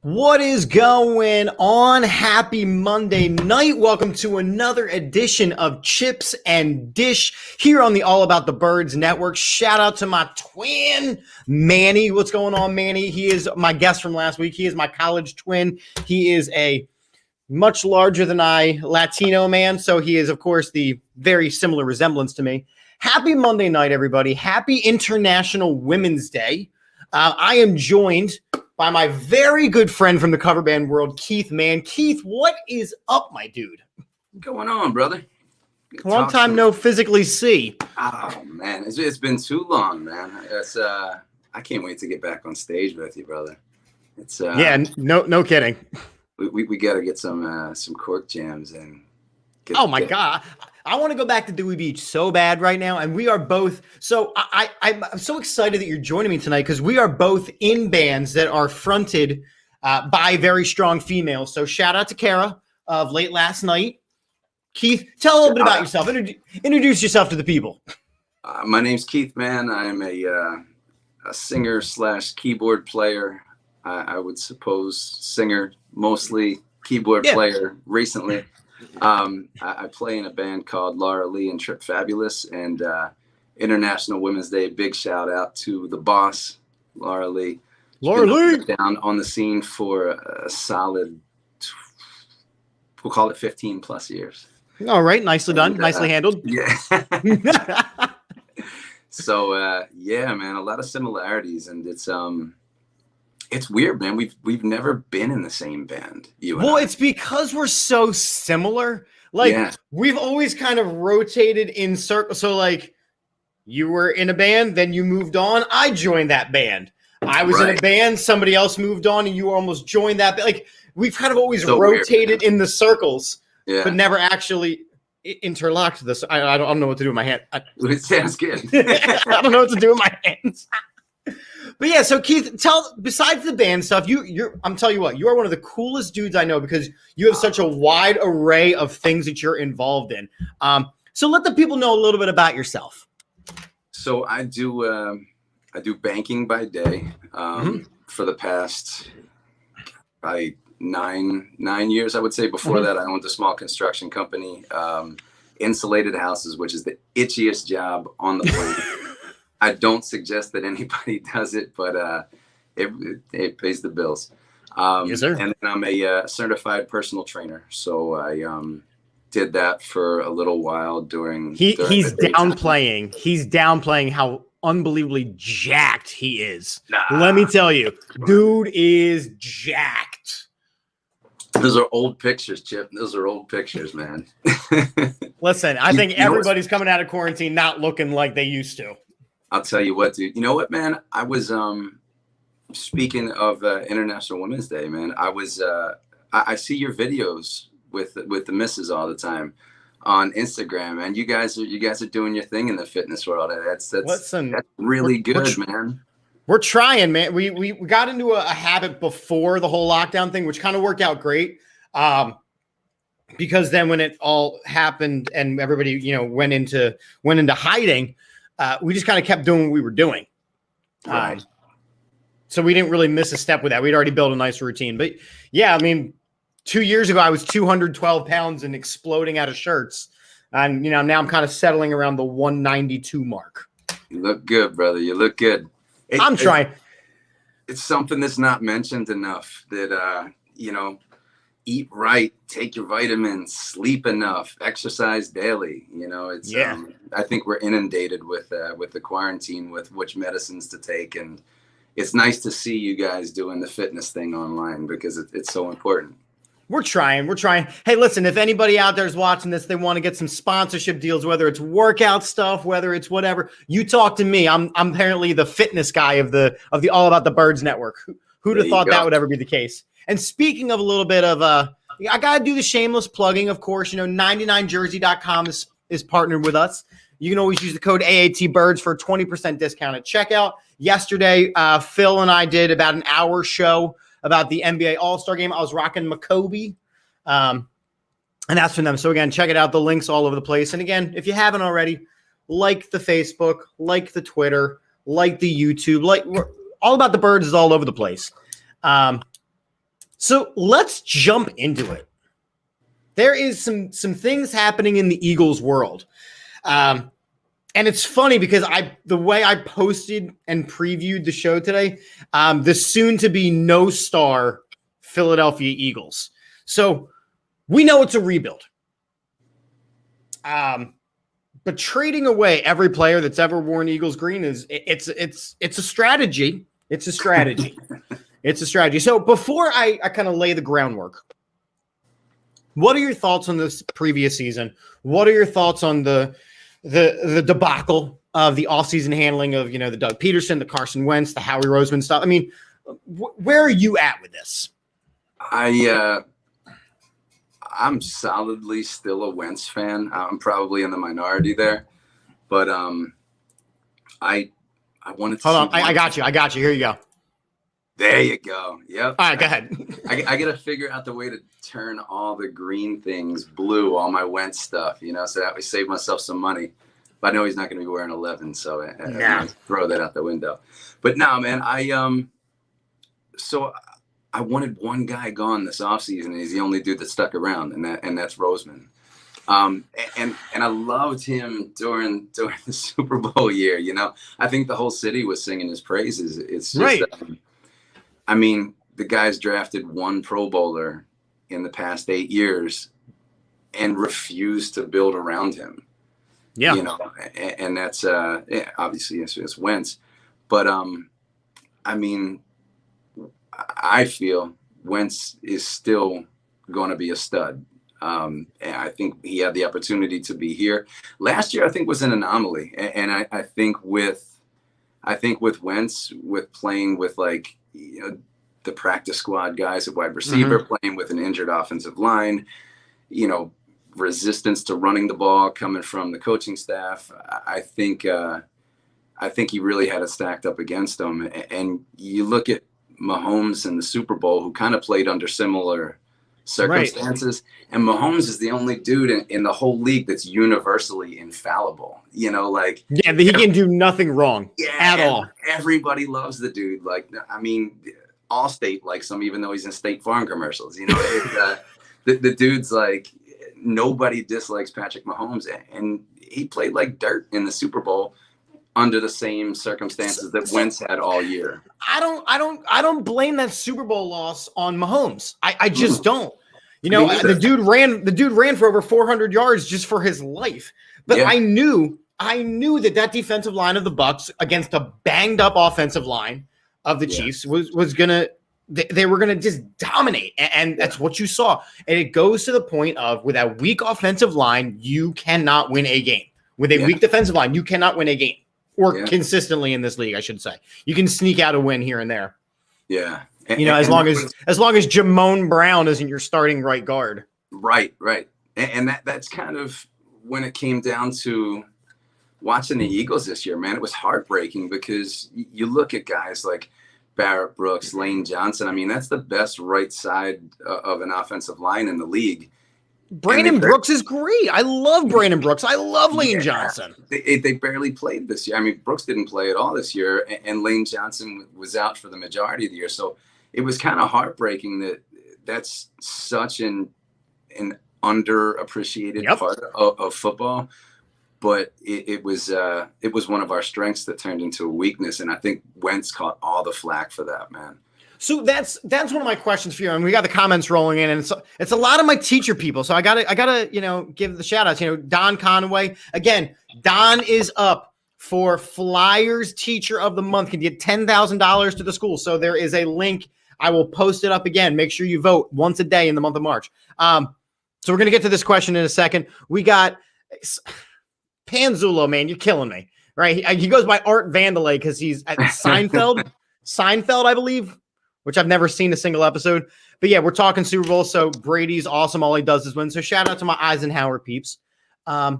What is going on? Happy Monday night. Welcome to another edition of Chips and Dish here on the All About the Birds Network. Shout out to my twin, Manny. What's going on, Manny? He is my guest from last week. He is my college twin. He is a much larger than I Latino man, so he is, of course, the very similar resemblance to me. Happy Monday night, everybody. Happy International Women's Day. I am joined by my very good friend from the coverband world, Keith Mann. Keith, what is up, my dude? What's going on, brother? Long time no physically see. Oh, man. It's been too long, man. I can't wait to get back on stage with you, brother. Yeah, no kidding. We got to get some cork jams and oh my God. I want to go back to Dewey Beach so bad right now. And we are both. So I'm so excited that you're joining me tonight because we are both in bands that are fronted by very strong females. So shout out to Kara of Late Last Night. Keith, tell a little bit about yourself. Introduce yourself to the people. My name's Keith Mann. I'm a singer / keyboard player. I would suppose singer, mostly keyboard player recently. I play in a band called Laura Lee and Trip Fabulous, and International Women's Day. Big shout out to the boss, Laura Lee. Laura Lee down on the scene for a solid, we'll call it 15 plus years. All right, nicely done, nicely handled. Yeah. So yeah, man, a lot of similarities, and it's weird, man. We've never been in the same band. It's because we're so similar. Like we've always kind of rotated in circles. So like you were in a band, then you moved on. I joined that band. I was in a band, somebody else moved on, and you almost joined that. Like we've kind of always rotated in the circles, but never actually interlocked this. I don't know what to do with my hand. It sounds good. I don't know what to do with my hands. But yeah, so Keith, besides the band stuff, I'm telling you what, you are one of the coolest dudes I know because you have such a wide array of things that you're involved in. So let the people know a little bit about yourself. So I do banking by day for the past probably nine years, I would say. Before that, I owned a small construction company, insulated houses, which is the itchiest job on the planet. I don't suggest that anybody does it, but it pays the bills. Yes, sir. And then I'm a certified personal trainer. So I did that for a little while during. He's downplaying. He's downplaying how unbelievably jacked he is. Let me tell you, dude is jacked. Those are old pictures, Chip. Those are old pictures, man. Listen, I think everybody's coming out of quarantine not looking like they used to. I'll tell you what, dude. You know what, man? I was speaking of International Women's Day, man. I see your videos with the missus all the time on Instagram, man. You guys are doing your thing in the fitness world. That's really good, man. We're trying, man. We got into a habit before the whole lockdown thing, which kind of worked out great. Because then when it all happened and everybody, went into hiding, we just kind of kept doing what we were doing. Right. So we didn't really miss a step with that. We'd already built a nice routine. But yeah, I mean, 2 years ago, I was 212 pounds and exploding out of shirts. And, now I'm kind of settling around the 192 mark. You look good, brother. You look good. I'm trying. It's something that's not mentioned enough that, eat right, take your vitamins, sleep enough, exercise daily. I think we're inundated with the quarantine, with which medicines to take. And it's nice to see you guys doing the fitness thing online because it's so important. We're trying. Hey, listen, if anybody out there is watching this, they want to get some sponsorship deals, whether it's workout stuff, whether it's whatever, you talk to me. I'm apparently the fitness guy of the All About the Birds network. Who'd have thought that would ever be the case? And speaking of a little bit of I got to do the shameless plugging, of course. 99jersey.com is partnered with us. You can always use the code AATBirds for a 20% discount at checkout. Yesterday, Phil and I did about an hour show about the NBA All-Star Game. I was rocking Maccabi, and that's from them. So again, check it out. The link's all over the place. And again, if you haven't already, like the Facebook, like the Twitter, like the YouTube, All About the Birds is all over the place. So let's jump into it. There is some things happening in the Eagles world. And it's funny because the way I posted and previewed the show today, the soon-to-be no-star Philadelphia Eagles. So we know it's a rebuild. But trading away every player that's ever worn Eagles green it's a strategy. It's a strategy. It's a strategy. So before I kind of lay the groundwork, what are your thoughts on this previous season? What are your thoughts on the debacle of the offseason handling of, the Doug Peterson, the Carson Wentz, the Howie Roseman stuff? I mean, where are you at with this? I'm solidly still a Wentz fan. I'm probably in the minority there, but I wanted to hold on. I got you. Here you go. There you go. Yep. All right, go ahead. I got to figure out the way to turn all the green things blue, all my Wentz stuff, so that we save myself some money. But I know he's not going to be wearing 11, so I throw that out the window. But no, man, so I wanted one guy gone this offseason, and he's the only dude that stuck around, and that's Roseman. And I loved him during the Super Bowl year. I think the whole city was singing his praises. It's just, right. I mean, the guy's drafted one Pro Bowler in the past 8 years and refused to build around him. Yeah. And that's obviously it's Wentz. But I mean, I feel Wentz is still going to be a stud. And I think he had the opportunity to be here. Last year, I think, was an anomaly. And I think with Wentz, with playing with the practice squad guys at wide receiver, playing with an injured offensive line, resistance to running the ball coming from the coaching staff. I think he really had it stacked up against him. And you look at Mahomes in the Super Bowl, who kind of played under similar circumstances. Right. And Mahomes is the only dude in the whole league that's universally infallible. He can do nothing wrong at all. Everybody loves the dude. Allstate likes him, even though he's in State Farm commercials. The dude's nobody dislikes Patrick Mahomes, and he played like dirt in the Super Bowl under the same circumstances that Wentz had all year. I don't blame that Super Bowl loss on Mahomes. I just don't. The dude ran for over 400 yards just for his life. But yeah. I knew that defensive line of the Bucs against a banged up offensive line of the Chiefs was gonna they were going to just dominate. And that's what you saw. And it goes to the point of, with a weak offensive line, you cannot win a game. With a weak defensive line, you cannot win a game. Or consistently in this league, I should say. You can sneak out a win here and there. Yeah. As long as Jamone Brown isn't your starting right guard. Right. And that's kind of when it came down to watching the Eagles this year, man. It was heartbreaking because you look at guys like Barrett Brooks, Lane Johnson. I mean, that's the best right side of an offensive line in the league. Brandon Brooks is great. I love Brandon Brooks. I love Lane Johnson. They barely played this year. I mean, Brooks didn't play at all this year, and Lane Johnson was out for the majority of the year. So it was kind of heartbreaking that's such an underappreciated part of football. But it was one of our strengths that turned into a weakness, and I think Wentz caught all the flack for that, man. So that's one of my questions for you. And we got the comments rolling in, and it's a lot of my teacher people. So I gotta give the shout outs. Don Conway. Again, Don is up for Flyers Teacher of the Month. Can get $10,000 to the school. So there is a link. I will post it up again. Make sure you vote once a day in the month of March. So we're gonna get to this question in a second. We got Panzulo, man, you're killing me. Right? He goes by Art Vandelay because he's at Seinfeld. Seinfeld, I believe, which I've never seen a single episode. But yeah, we're talking Super Bowl, so Brady's awesome. All he does is win. So shout out to my Eisenhower peeps. But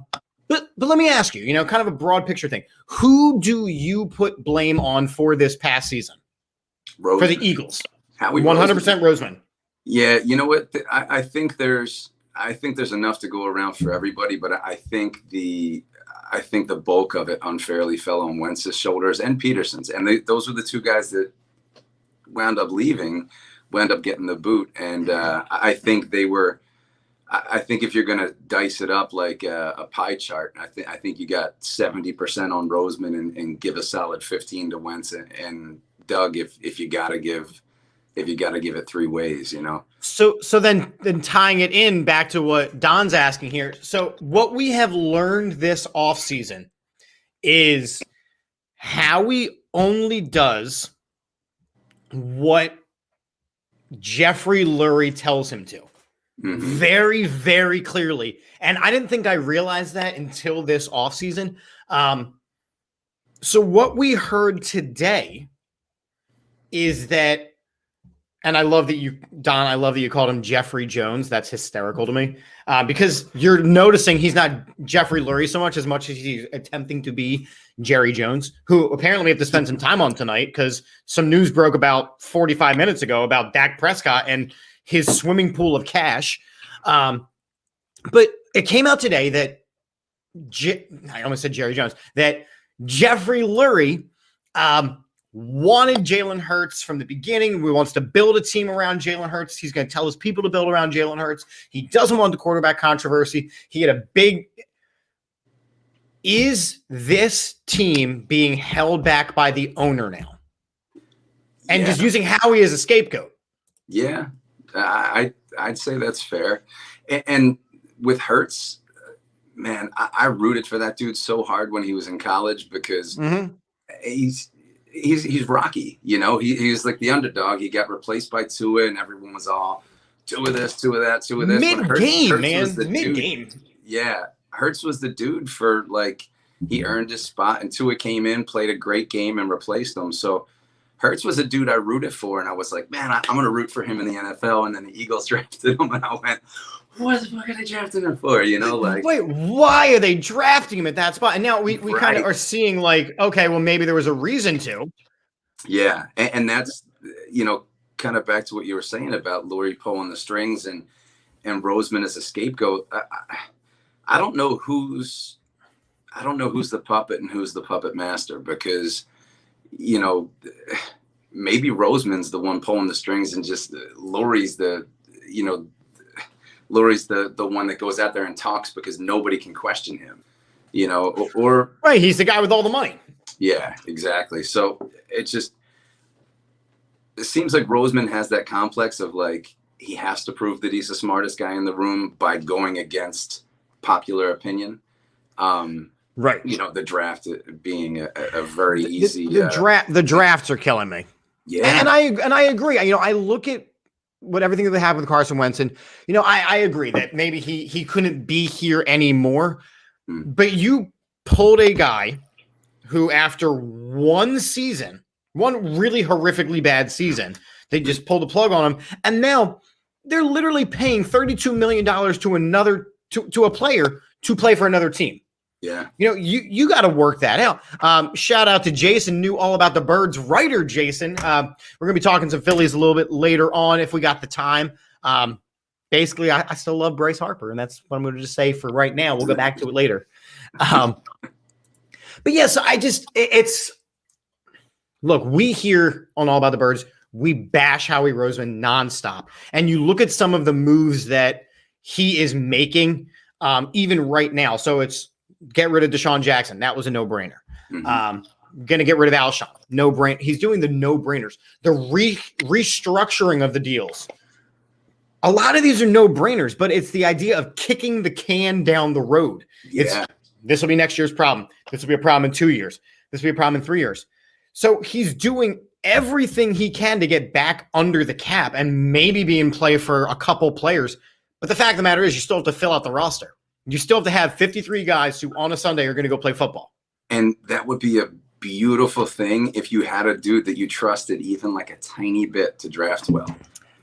let me ask you, kind of a broad picture thing. Who do you put blame on for this past season? Roseman. For the Eagles. 100% Roseman. Yeah, you know what? I think there's enough to go around for everybody, but I think the bulk of it unfairly fell on Wentz's shoulders and Peterson's. And those were the two guys that wound up getting the boot. And I think if you're going to dice it up like a pie chart, I think you got 70% on Roseman and give a solid 15 to Wentz and Doug if you got to give it three ways, So then tying it in back to what Don's asking here. So what we have learned this offseason is Howie only does what Jeffrey Lurie tells him to. Mm-hmm. Very, very clearly. And I didn't think I realized that until this offseason. So what we heard today is that, and I love that you called him Jeffrey Jones. That's hysterical to me because you're noticing he's not Jeffrey Lurie so much as he's attempting to be Jerry Jones, who apparently we have to spend some time on tonight because some news broke about 45 minutes ago about Dak Prescott and his swimming pool of cash. But it came out today that I almost said Jerry Jones, that Jeffrey Lurie wanted Jalen Hurts from the beginning. He wants to build a team around Jalen Hurts. He's going to tell his people to build around Jalen Hurts. He doesn't want the quarterback controversy. He had a big. Is this team being held back by the owner now? And just using Howie as a scapegoat? Yeah, I'd say that's fair. And with Hurts, man, I rooted for that dude so hard when he was in college because he's Rocky, he was like the underdog. He got replaced by Tua, and everyone was all Tua this, Tua that, Tua this. Mid-game, man. Mid-game. Yeah. Hurts was the dude for he earned his spot, and Tua came in, played a great game, and replaced him. So Hurts was a dude I rooted for, and I was like, man, I'm going to root for him in the NFL. And then the Eagles drafted him, and I went, what the fuck are they drafting him for? Wait, why are they drafting him at that spot? And now we kind of are seeing okay, well, maybe there was a reason to. Yeah. And that's, kind of back to what you were saying about Lurie pulling the strings and Roseman as a scapegoat. I don't know who's the puppet and who's the puppet master because, maybe Roseman's the one pulling the strings and just Lurie's the one that goes out there and talks because nobody can question him, or right. He's the guy with all the money. Yeah, exactly. So it seems like Roseman has that complex of he has to prove that he's the smartest guy in the room by going against popular opinion. Right. The draft being a very easy. The drafts are killing me. Yeah. And I agree. I look at everything that happened with Carson Wentz, and I agree that maybe he couldn't be here anymore. But you pulled a guy who, after one really horrifically bad season, they just pulled the plug on him, and now they're literally paying $32 million to a player to play for another team. Yeah. You got to work that out. Shout out to Jason, knew all about the Birds writer, Jason. We're going to be talking some Phillies a little bit later on if we got the time. Basically, I still love Bryce Harper, and that's what I'm going to just say for right now. We'll go back to it later. But yeah, so look, we here on All About the Birds, we bash Howie Roseman nonstop. And you look at some of the moves that he is making, even right now. So it's get rid of Deshaun Jackson. That was a no-brainer. Going to get rid of Alshon. No-brainer. He's doing the no-brainers. The restructuring of the deals. A lot of these are no-brainers, but it's the idea of kicking the can down the road. Yeah. This will be next year's problem. This will be a problem in 2 years. This will be a problem in 3 years. So he's doing everything he can to get back under the cap and maybe be in play for a couple players. But the fact of the matter is you still have to fill out the roster. You still have to have 53 guys who on a Sunday are going to go play football. And that would be a beautiful thing if you had a dude that you trusted even like a tiny bit to draft well.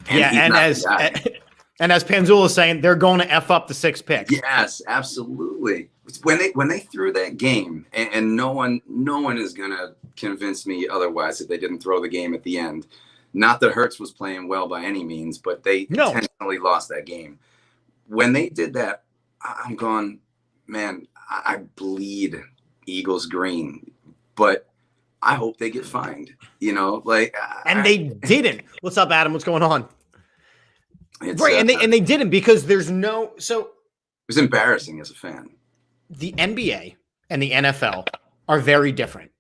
And as Panzula is saying, they're going to F up the 6th pick. Yes, absolutely. When they threw that game, and no one is going to convince me otherwise that they didn't throw the game at the end. Not that Hurts was playing well by any means, but they intentionally lost that game. When they did that, I'm going, man, I bleed Eagles green, but I hope they get fined, and they didn't. What's up, Adam? What's going on? Right. And they didn't because there's no, so it was embarrassing as a fan. The NBA and the NFL are very different.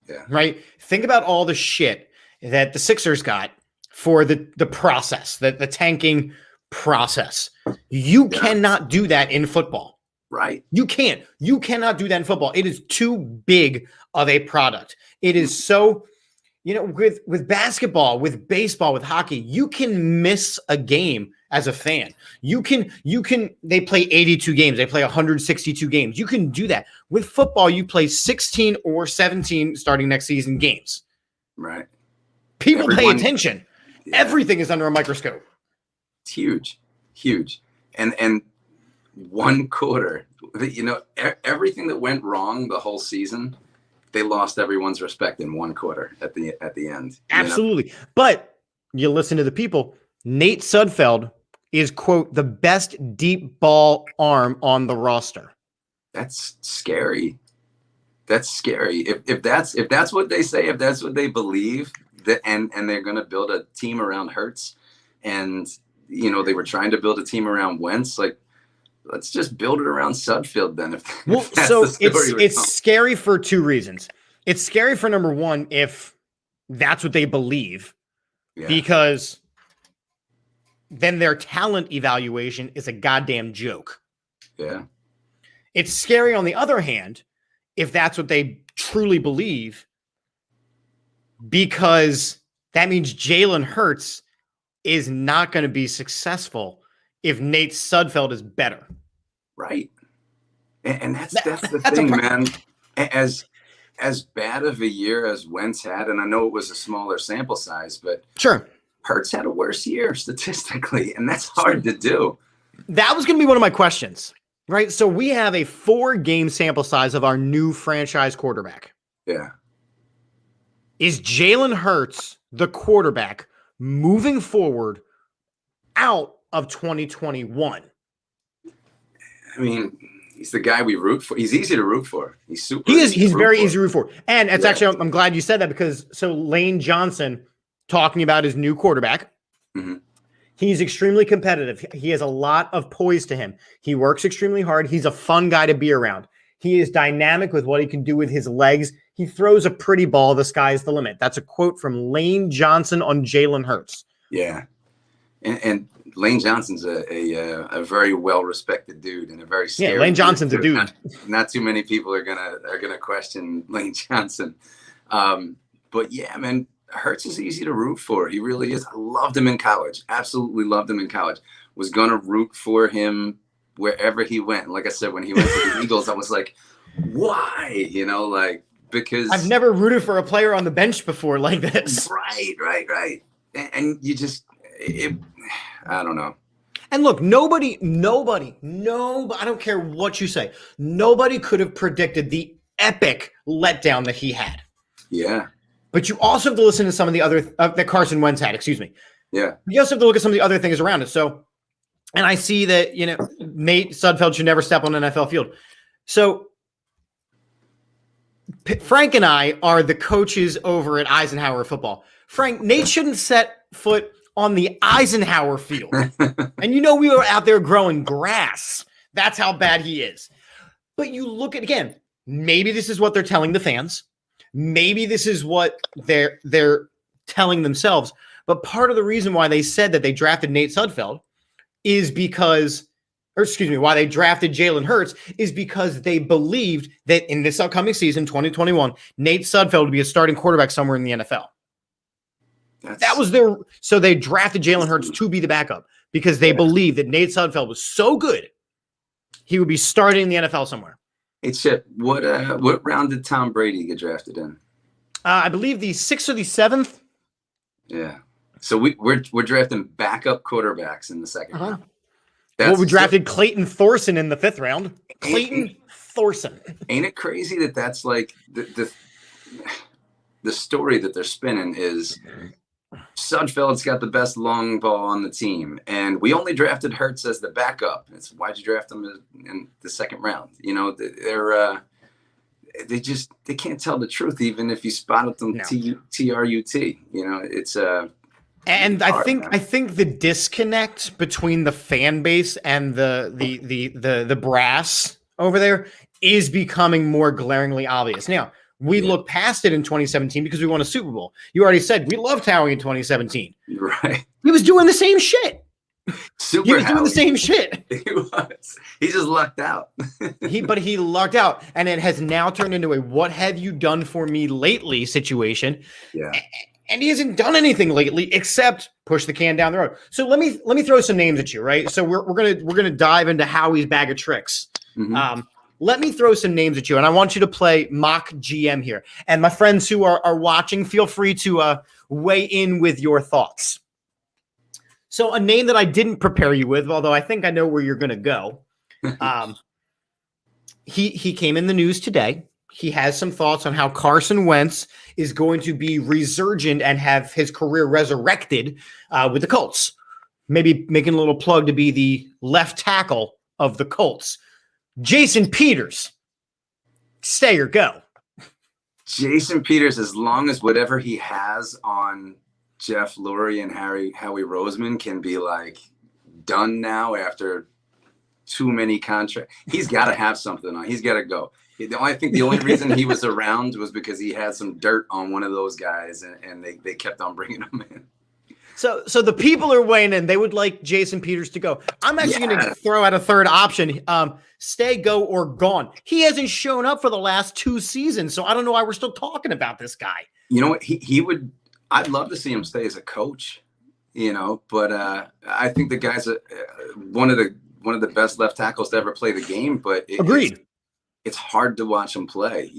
Yeah. Right. Think about all the shit that the Sixers got for the process, the tanking process. You cannot do that in football. Right. You can't. You cannot do that in football. It is too big of a product. It is so, with basketball, with baseball, with hockey, you can miss a game as a fan. They play 82 games. They play 162 games. You can do that. With football, you play 16 or 17 starting next season games. Right. People pay attention. Yeah. Everything is under a microscope. It's huge, huge. And one quarter, everything that went wrong the whole season, they lost everyone's respect in one quarter at the end. Absolutely. But you listen to the people. Nate Sudfeld is, quote, the best deep ball arm on the roster. That's scary. That's scary. If that's what they say, if that's what they believe, and they're going to build a team around Hurts, and they were trying to build a team around Wentz, let's just build it around Sudfeld then. It's scary for two reasons. It's scary for number one, if that's what they believe, because then their talent evaluation is a goddamn joke. Yeah. It's scary on the other hand, if that's what they truly believe, because that means Jalen Hurts is not going to be successful if Nate Sudfeld is better. Right. And that's the thing, man. As bad of a year as Wentz had, and I know it was a smaller sample size, but sure, Hurts had a worse year statistically, and that's hard to do. That was going to be one of my questions, right? So we have a 4-game sample size of our new franchise quarterback. Yeah. Is Jalen Hurts the quarterback moving forward out of 2021? I mean, he's the guy we root for. He's easy to root for. He's super. He's very easy to root for. And it's actually, I'm glad you said that, because Lane Johnson talking about his new quarterback. Mm-hmm. He's extremely competitive. He has a lot of poise to him. He works extremely hard. He's a fun guy to be around. He is dynamic with what he can do with his legs. He throws a pretty ball. The sky's the limit. That's a quote from Lane Johnson on Jalen Hurts. Yeah. And Lane Johnson's a very well-respected dude and a very scary Lane Johnson's dude. A dude. Not too many people are gonna question Lane Johnson. But yeah, man, Hurts is easy to root for. He really is. I loved him in college. Absolutely loved him in college. Was going to root for him wherever he went. Like I said, when he went to the Eagles, I was like, why? Like, because I've never rooted for a player on the bench before like this. Right. And you just, I don't know. And look, nobody, I don't care what you say. Nobody could have predicted the epic letdown that he had. Yeah. But you also have to listen to some of the other that Carson Wentz had, excuse me. Yeah. You also have to look at some of the other things around it. So, and I see that, Nate Sudfeld should never step on an NFL field. So Frank and I are the coaches over at Eisenhower football. Frank, Nate shouldn't set foot on the Eisenhower field. And we were out there growing grass. That's how bad he is. But you look at, again, maybe this is what they're telling the fans. Maybe this is what they're telling themselves. But part of the reason why they said that they drafted Nate Sudfeld is because, why they drafted Jalen Hurts is because they believed that in this upcoming season, 2021, Nate Sudfeld would be a starting quarterback somewhere in the NFL. So they drafted Jalen Hurts to be the backup because they believed that Nate Sudfeld was so good, he would be starting in the NFL somewhere. Hey, Chip, what round did Tom Brady get drafted in? I believe the 6th or the 7th. Yeah. So we're drafting backup quarterbacks in the second round. We drafted Clayton Thorson in the 5th round. Clayton Thorson. Ain't it crazy that that's like the story that they're spinning is Sudfeld's got the best long ball on the team, and we only drafted Hurts as the backup. Why'd you draft him in the second round? They can't tell the truth even if you spotted them TRUT. It's and I think the disconnect between the fan base and the brass over there is becoming more glaringly obvious. Now, we look past it in 2017 because we won a Super Bowl. You already said we loved Howie in 2017. Right. He was doing the same shit. He was doing the same shit. He was. He just lucked out. But he lucked out, and it has now turned into a "what have you done for me lately" situation. Yeah. And he hasn't done anything lately except push the can down the road. So let me throw some names at you, right? So we're gonna dive into Howie's bag of tricks. Mm-hmm. Let me throw some names at you, and I want you to play mock GM here. And my friends who are watching, feel free to weigh in with your thoughts. So a name that I didn't prepare you with, although I think I know where you're going to go. He came in the news today. He has some thoughts on how Carson Wentz is going to be resurgent and have his career resurrected with the Colts. Maybe making a little plug to be the left tackle of the Colts. Jason Peters, stay or go. Jason Peters, as long as whatever he has on Jeff Lurie and Howie Roseman can be like done now after too many contracts, he's got to have something on. He's got to go. I think the only reason he was around was because he had some dirt on one of those guys, and they kept on bringing him in. So the people are weighing in. They would like Jason Peters to go. I'm actually going to throw out a third option. Stay, go, or gone. He hasn't shown up for the last 2 seasons, so I don't know why we're still talking about this guy. You know what? He would – I'd love to see him stay as a coach, but I think the guy's one of the best left tackles to ever play the game. But agreed. It's hard to watch him play,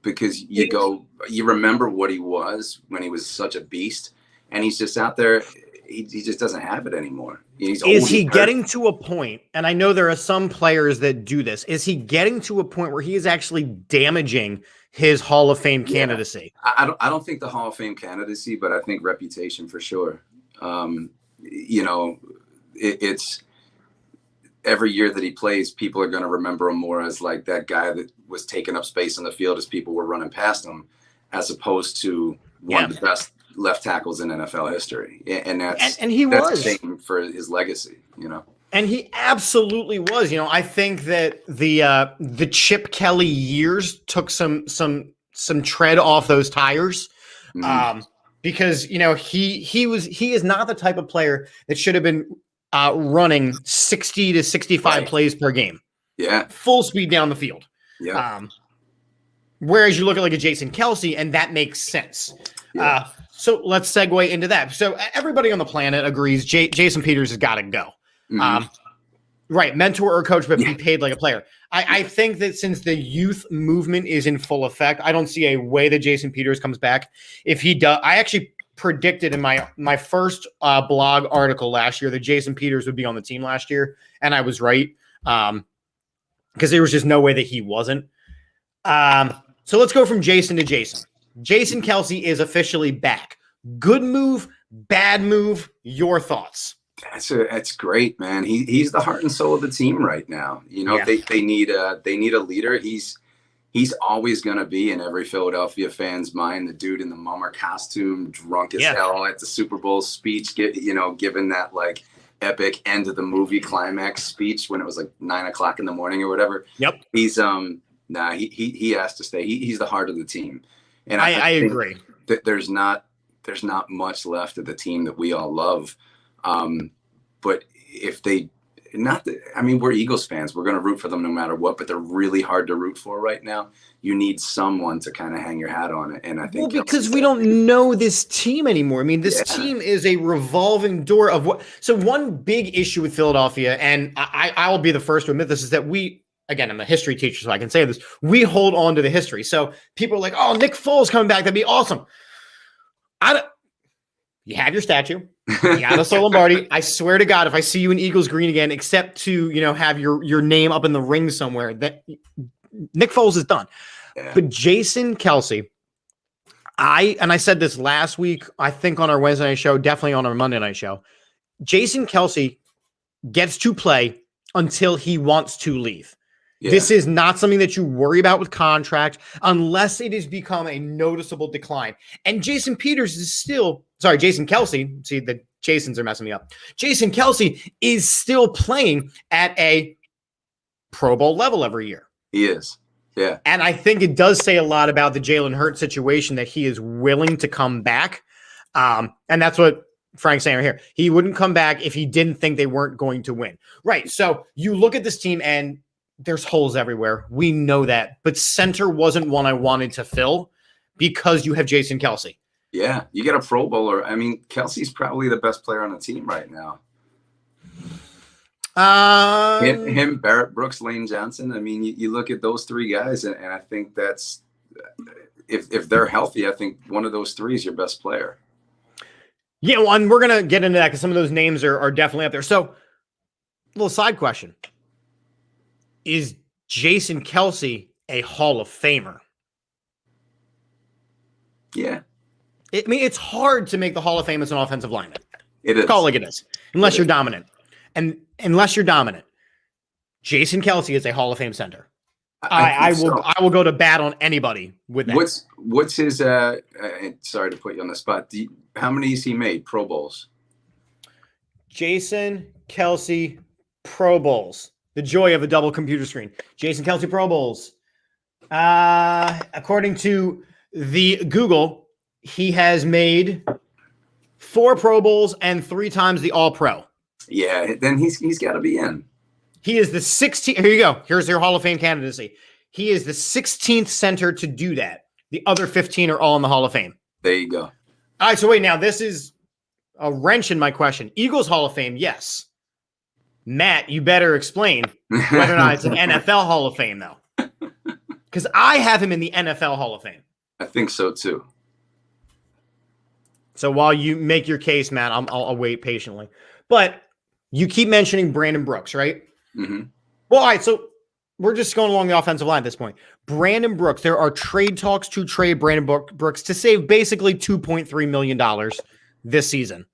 because you remember what he was when he was such a beast. And he's just out there. He just doesn't have it anymore. Is he getting to a point? And I know there are some players that do this. Is he getting to a point where he is actually damaging his Hall of Fame candidacy? I don't think the Hall of Fame candidacy, but I think reputation for sure. It's every year that he plays, people are going to remember him more as like that guy that was taking up space on the field as people were running past him, as opposed to one of the best left tackles in NFL history. And that's a shame for his legacy, And he absolutely was. I think that the Chip Kelly years took some tread off those tires. Because he is not the type of player that should have been running 60 to 65 plays per game. Yeah. Full speed down the field. Yeah. Whereas you look at like a Jason Kelce, and that makes sense. Yeah. So let's segue into that. So everybody on the planet agrees Jason Peters has got to go. Mhm. Right, mentor or coach, but Yeah. be paid like a player. I think that since the youth movement is in full effect, I don't see a way that Jason Peters comes back. If he does, I actually predicted in my first blog article last year that Jason Peters would be on the team last year, and I was right, because there was just no way that he wasn't. So let's go from Jason to Jason. Jason Kelce is officially back. Good move, bad move. Your thoughts? That's great, man. He's the heart and soul of the team right now. You know, Yeah. they need a leader. He's always going to be in every Philadelphia fan's mind. The dude in the mummer costume, drunk as hell at the Super Bowl speech, given that like epic end of the movie climax speech when it was like 9 o'clock in the morning or whatever. Yep. He's he has to stay. He's the heart of the team, and I agree that there's not much left of the team that we all love. But if they we're Eagles fans. We're going to root for them no matter what, but they're really hard to root for right now. You need someone to kind of hang your hat on it. And I think because we don't know this team anymore. I mean, this team is a revolving door of what. So one big issue with Philadelphia, and I will be the first to admit this, is that again, I'm a history teacher, so I can say this. We hold on to the history. So people are like, "Oh, Nick Foles coming back. That'd be awesome." You have your statue. You got a Lombardi. I swear to God, if I see you in Eagles green again, except to have your name up in the ring somewhere, that Nick Foles is done. Yeah. But Jason Kelce, I said this last week, I think on our Wednesday night show, definitely on our Monday night show. Jason Kelce gets to play until he wants to leave. Yeah. This is not something that you worry about with contract unless it has become a noticeable decline. And Jason Kelce, see, the Jasons are messing me up. Jason Kelce is still playing at a Pro Bowl level every year. He is. Yeah. And I think it does say a lot about the Jalen Hurts situation that he is willing to come back. And that's what Frank's saying right here. He wouldn't come back if he didn't think they weren't going to win. Right. So you look at this team and there's holes everywhere. We know that. But center wasn't one I wanted to fill because you have Jason Kelce. Yeah. You get a Pro Bowler. I mean, Kelce's probably the best player on the team right now. Him, Barrett Brooks, Lane Johnson. I mean, you look at those three guys, and I think that's if they're healthy, I think one of those three is your best player. Yeah, well, and we're gonna get into that because some of those names are definitely up there. So, a little side question: is Jason Kelce a Hall of Famer? Yeah. I mean, it's hard to make the Hall of Fame as an offensive lineman. It is. Call it like it is, unless you're dominant. And unless you're dominant, Jason Kelce is a Hall of Fame center. I will go to bat on anybody with that. What's his? Sorry to put you on the spot. How many has he made? Pro Bowls. Jason Kelce Pro Bowls. The joy of a double computer screen. Jason Kelce Pro Bowls. According to the Google, he has made 4 Pro Bowls and 3 times the All Pro. Yeah, then he's got to be in. He is the 16th. Here you go. Here's your Hall of Fame candidacy. He is the 16th center to do that. The other 15 are all in the Hall of Fame. There you go. All right, so wait, now this is a wrench in my question. Eagles Hall of Fame, yes. Matt, you better explain whether or not it's an NFL Hall of Fame, though. Because I have him in the NFL Hall of Fame. I think so, too. So while you make your case, Matt, I'll wait patiently. But you keep mentioning Brandon Brooks, right? Mm-hmm. Well, all right, so we're just going along the offensive line at this point. Brandon Brooks, there are trade talks to trade Brandon Brooks to save basically $2.3 million this season.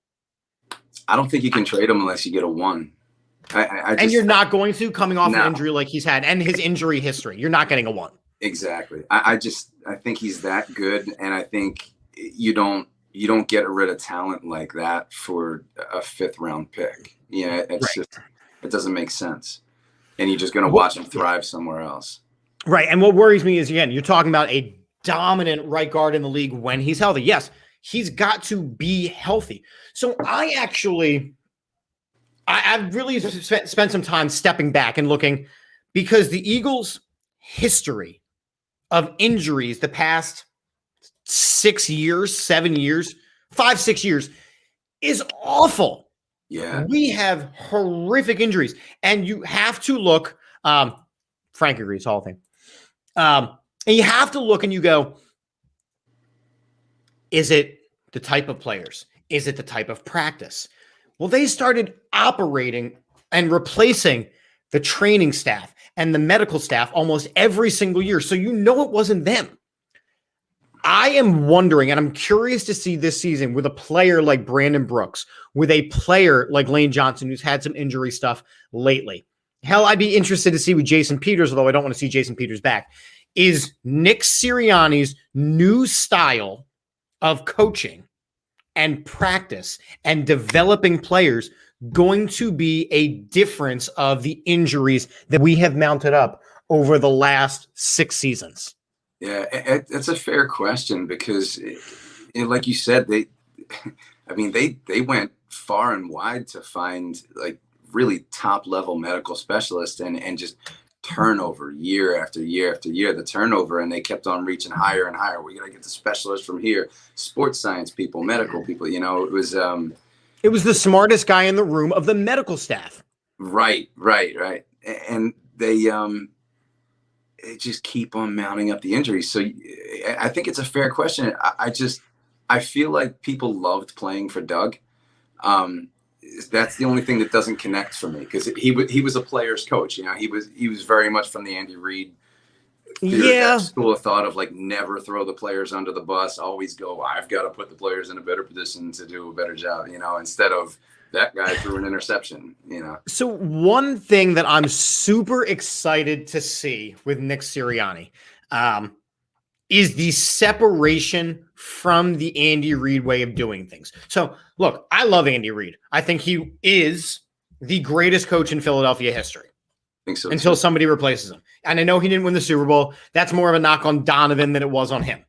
I don't think you can trade him unless you get a 1. And you're not going to, coming off an injury like he's had and his injury history. You're not getting a 1. Exactly. I think he's that good, and I think you don't get rid of talent like that for a 5th round pick. Yeah, it's just, it doesn't make sense. And you're just going to watch him thrive somewhere else. Right. And what worries me is, again, you're talking about a dominant right guard in the league when he's healthy. Yes, he's got to be healthy. So I've really spent some time stepping back and looking, because the Eagles' history of injuries the past 6 years, 7 years, 5, 6 years is awful. Yeah. We have horrific injuries, and you have to look. Frank agrees, Hall of Fame. And you have to look and you go, is it the type of players? Is it the type of practice? Well, they started operating and replacing the training staff and the medical staff almost every single year. So you know it wasn't them. I am wondering, and I'm curious to see this season with a player like Brandon Brooks, with a player like Lane Johnson, who's had some injury stuff lately. Hell, I'd be interested to see with Jason Peters, although I don't want to see Jason Peters back, is Nick Sirianni's new style of coaching and practice and developing players going to be a difference of the injuries that we have mounted up over the last 6 seasons? Yeah, it's a fair question because, like you said, they went far and wide to find like really top level medical specialists and just turnover year after year after year, the turnover, and they kept on reaching higher and higher. We're gonna get the specialists from here, sports science people, medical people. It was the smartest guy in the room of the medical staff. Right. And they just keep on mounting up the injuries. So I think it's a fair question. I feel like people loved playing for Doug. That's the only thing that doesn't connect for me because he was a player's coach. He was very much from the Andy Reid school of thought of like never throw the players under the bus, always go, I've got to put the players in a better position to do a better job, instead of that guy threw an interception, So one thing that I'm super excited to see with Nick Sirianni is the separation from the Andy Reid way of doing things. So look, I love Andy Reid. I think he is the greatest coach in Philadelphia history. I think so, until somebody replaces him. And I know he didn't win the Super Bowl. That's more of a knock on Donovan than it was on him.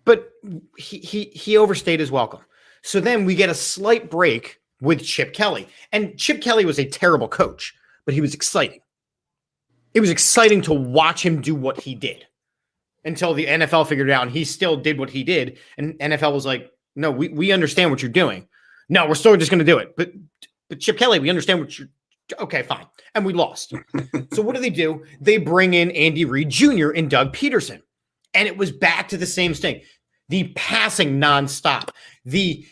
But he overstayed his welcome. So then we get a slight break with Chip Kelly. And Chip Kelly was a terrible coach, but he was exciting. It was exciting to watch him do what he did until the NFL figured it out, and he still did what he did. And NFL was like, no, we understand what you're doing. No, we're still just going to do it. But Chip Kelly, we understand what you're – okay, fine. And we lost. So what do? They bring in Andy Reid Jr. and Doug Peterson. And it was back to the same thing. The passing nonstop. The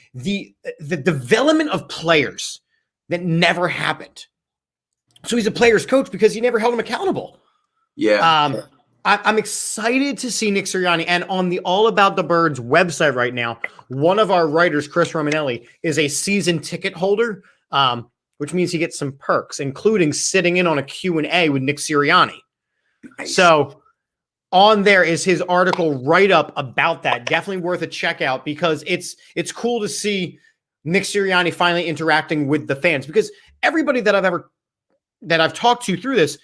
development of players that never happened. So he's a player's coach because he never held him accountable. Yeah. I'm excited to see Nick Sirianni. And on the All About the Birds website right now, one of our writers, Chris Romanelli, is a season ticket holder, which means he gets some perks, including sitting in on a Q&A with Nick Sirianni. Nice. So on there is his article write-up about that. Definitely worth a check out because it's cool to see Nick Sirianni finally interacting with the fans, because everybody that I've talked to through this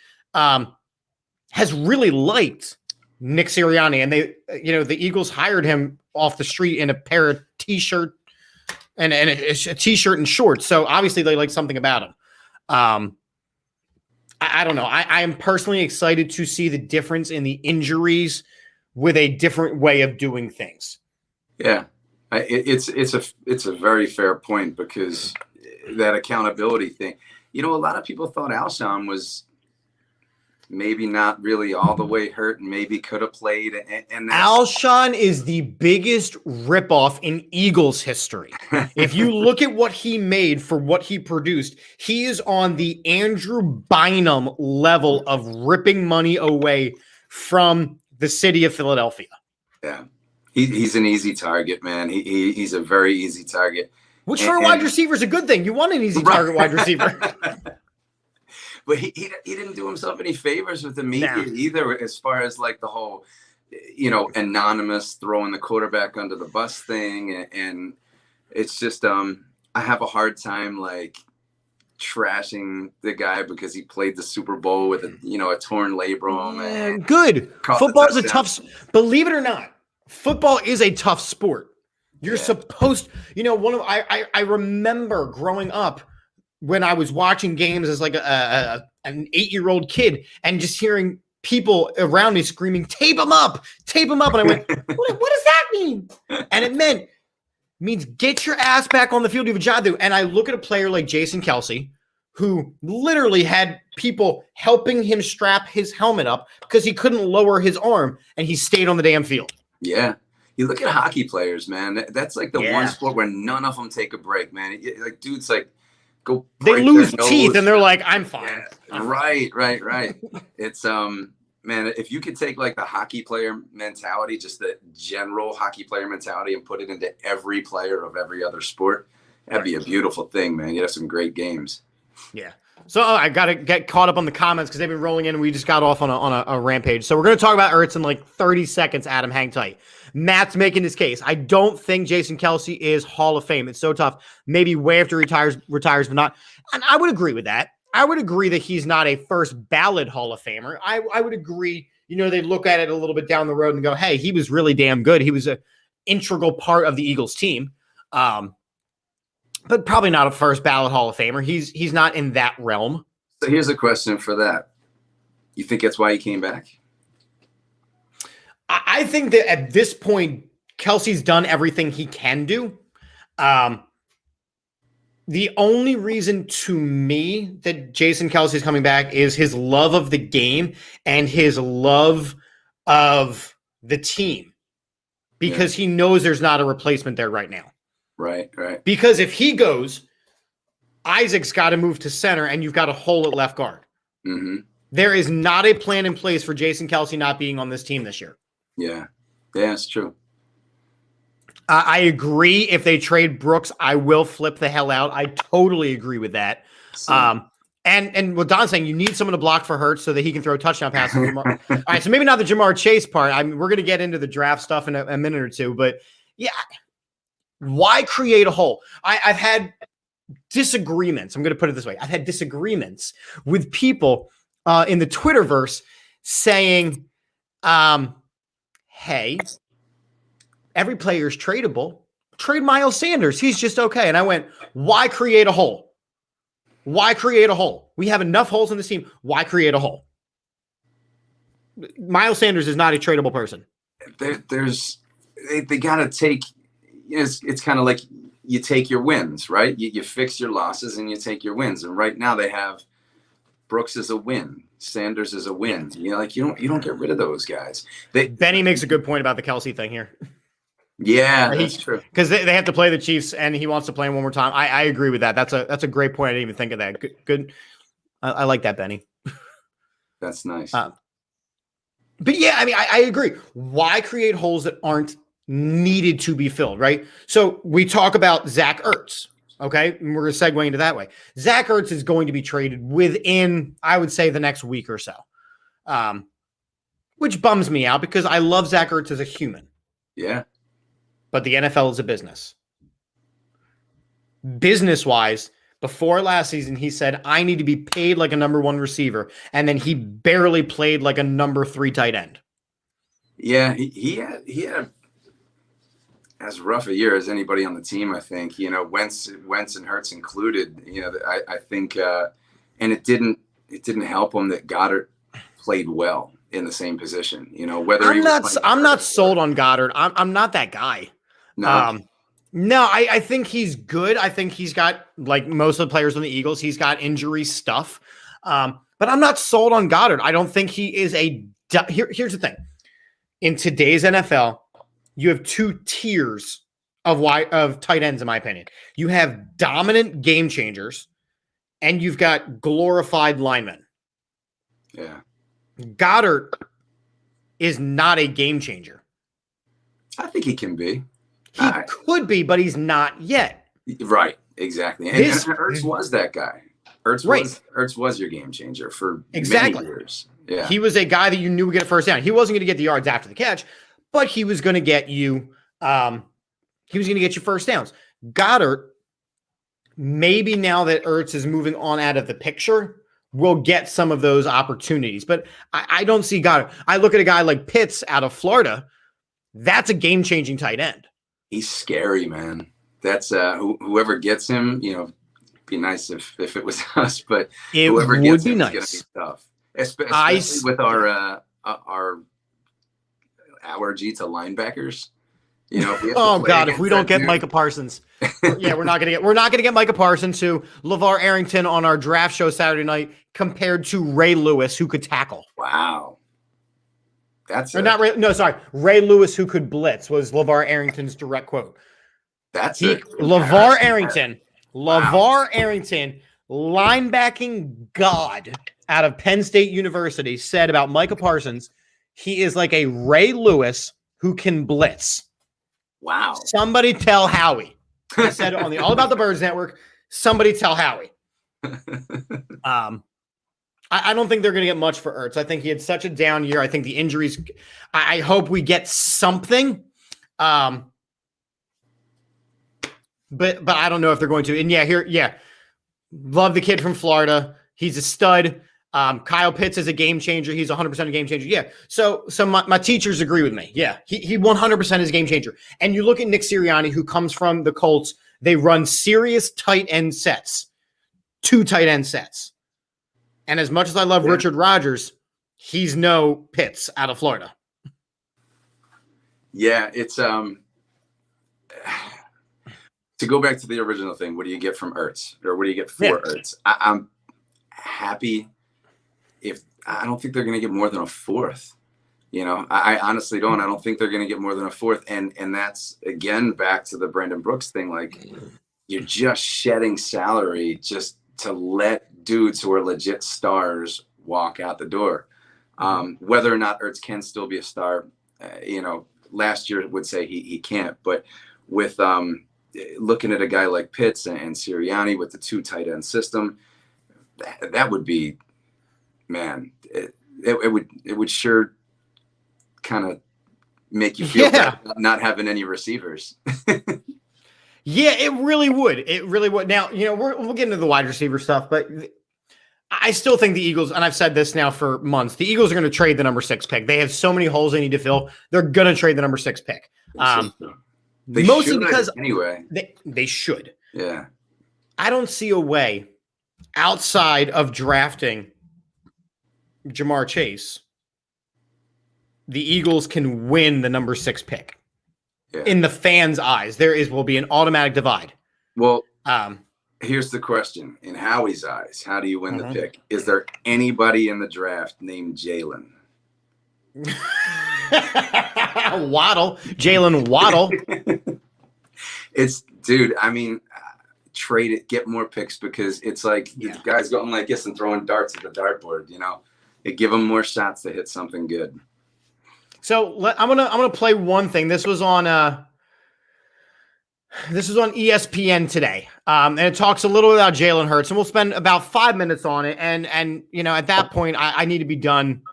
has really liked Nick Sirianni, and they, the Eagles hired him off the street in a pair of t-shirt and a t-shirt and shorts. So obviously they like something about him. I don't know. I am personally excited to see the difference in the injuries with a different way of doing things. Yeah, it's a very fair point, because that accountability thing. A lot of people thought Alshon was maybe not really all the way hurt and maybe could have played. And Alshon is the biggest ripoff in Eagles history. If you look at what he made for what he produced, he is on the Andrew Bynum level of ripping money away from the city of Philadelphia. Yeah, he's an easy target, man. He's a very easy target. Which for a wide receiver is a good thing. You want an easy target wide receiver. But he didn't do himself any favors with the media either, as far as like the whole, anonymous throwing the quarterback under the bus thing. And it's just, I have a hard time like trashing the guy because he played the Super Bowl with a torn labrum. Yeah, good. Football is a tough, believe it or not, football is a tough sport. You're supposed, I remember growing up when I was watching games as like an 8-year-old kid and just hearing people around me screaming, tape him up. And I went, what does that mean? And it means get your ass back on the field. You have a job to do. And I look at a player like Jason Kelce, who literally had people helping him strap his helmet up because he couldn't lower his arm, and he stayed on the damn field. Yeah. You look at hockey players, man. That's like the one sport where none of them take a break, man. Like, dudes, like, go. They lose teeth, and they're like, I'm fine. Yeah. Right. It's, man, if you could take like the hockey player mentality, just the general hockey player mentality, and put it into every player of every other sport, that'd be a beautiful thing, man. You'd have some great games. Yeah. So I got to get caught up on the comments because they've been rolling in, and we just got off on a rampage. So we're going to talk about Ertz in like 30 seconds, Adam. Hang tight. Matt's making his case. I don't think Jason Kelce is Hall of Fame. It's so tough. Maybe way after retires, but not. And I would agree with that. I would agree that he's not a first ballot Hall of Famer. I would agree, they look at it a little bit down the road and go, hey, he was really damn good. He was an integral part of the Eagles team. But probably not a first ballot Hall of Famer. He's not in that realm. So here's a question for that. You think that's why he came back? I think that at this point, Kelce's done everything he can do. The only reason to me that Jason Kelce is coming back is his love of the game and his love of the team, because he knows there's not a replacement there right now. Right. Because if he goes, Isaac's got to move to center, and you've got a hole at left guard. Mm-hmm. There is not a plan in place for Jason Kelce not being on this team this year. Yeah, it's true. I agree. If they trade Brooks, I will flip the hell out. I totally agree with that. And what Don's saying, you need someone to block for Hurts so that he can throw touchdown passes. All right, so maybe not the Jamar Chase part. We're going to get into the draft stuff in a minute or two, but yeah, why create a hole? I've had disagreements. I'm going to put it this way. I've had disagreements with people in the Twitterverse saying, hey, every player is tradable. Trade Miles Sanders. He's just okay. And I went, why create a hole? Why create a hole? We have enough holes in this team. Why create a hole? Miles Sanders is not a tradable person. They got to take, it's kind of like you take your wins, right? You fix your losses and you take your wins. And right now they have Brooks is a win. Sanders is a win. You don't get rid of those guys. Benny makes a good point about the Kelce thing here. Yeah, that's true. Because they have to play the Chiefs, and he wants to play them one more time. I agree with that. That's a great point. I didn't even think of that. Good. I like that, Benny. That's nice. But yeah, I agree. Why create holes that aren't needed to be filled, right? So we talk about Zach Ertz. Okay, and we're going to segue into that way. Zach Ertz is going to be traded within, I would say, the next week or so, which bums me out because I love Zach Ertz as a human. Yeah. But the NFL is a business. Business-wise, before last season, he said, I need to be paid like a number one receiver, and then he barely played like a number 3 tight end. Yeah, he had as rough a year as anybody on the team, I think. Wentz and Hurts included. I think, and it didn't help him that Goddard played well in the same position. Whether I'm not sold on Goddard. I'm not that guy. No, I think he's good. I think he's got, like most of the players on the Eagles, he's got injury stuff. But I'm not sold on Goddard. I don't think he is here's the thing. In today's NFL, you have 2 tiers of tight ends, in my opinion. You have dominant game changers, and you've got glorified linemen. Yeah. Goddard is not a game changer. I think he can be. He could be, but he's not yet. Right, exactly. And Ertz was that guy. Ertz was your game changer for many years. Yeah. He was a guy that you knew would get a first down. He wasn't going to get the yards after the catch, but he was going to get you first downs. Goddard, maybe now that Ertz is moving on out of the picture, will get some of those opportunities. But I don't see Goddard. I look at a guy like Pitts out of Florida. That's a game-changing tight end. He's scary, man. That's whoever gets him, be nice if it was us, but whoever gets him is going to be tough. especially with our allergy to linebackers. You know, if we have to Oh play God, if against we don't that get dude- Micah Parsons, we're not gonna get Micah Parsons to LeVar Arrington on our draft show Saturday night compared to Ray Lewis, who could tackle. Wow. That's Or not Ray, no, sorry. Ray Lewis, who could blitz, was LeVar Arrington's direct quote. LeVar Arrington, LeVar Arrington, linebacking god out of Penn State University, said about Micah Parsons, he is like a Ray Lewis who can blitz. Wow. Somebody tell Howie. I said on the All About the Birds Network, somebody tell Howie. I don't think they're going to get much for Ertz. I think he had such a down year. I think the injuries, I hope we get something. But I don't know if they're going to. And love the kid from Florida. He's a stud. Kyle Pitts is a game changer. He's 100% a game changer. Yeah. So my teachers agree with me. Yeah. He 100% is a game changer. And you look at Nick Sirianni, who comes from the Colts. They run serious tight end sets, 2 tight end sets. And as much as I love Richard Rodgers, he's no Pitts out of Florida. Yeah, it's to go back to the original thing. What do you get from Ertz, or what do you get for Ertz? I'm happy. If I don't think they're going to get more than a 4th. You know, I honestly don't. I don't think they're going to get more than a 4th. And that's again back to the Brandon Brooks thing. Like, you're just shedding salary just to let dudes who are legit stars walk out the door. Whether or not Ertz can still be a star, last year would say he can't. But with looking at a guy like Pitts and Sirianni with the 2 tight end system, that would be, man, it would sure kind of make you feel bad not having any receivers. Yeah, it really would. It really would. Now, we'll get into the wide receiver stuff, but I still think the Eagles, and I've said this now for months, the Eagles are going to trade the number 6 pick. They have so many holes they need to fill. They're going to trade the number 6 pick. Mostly because anyway, they should. Yeah. I don't see a way outside of drafting Jamar Chase, the Eagles can win the number 6 pick. Yeah. In the fans' eyes, will be an automatic divide. Well, here's the question. In Howie's eyes, how do you win the pick? Is there anybody in the draft named Jalen? Waddle. Jalen Waddle. Dude, I mean, trade it, get more picks, because it's like these guys going like this and throwing darts at the dartboard, They give them more shots to hit something good. So I'm gonna play one thing. This was on ESPN today, and it talks a little about Jalen Hurts, and we'll spend about 5 minutes on it. And at that point, I need to be done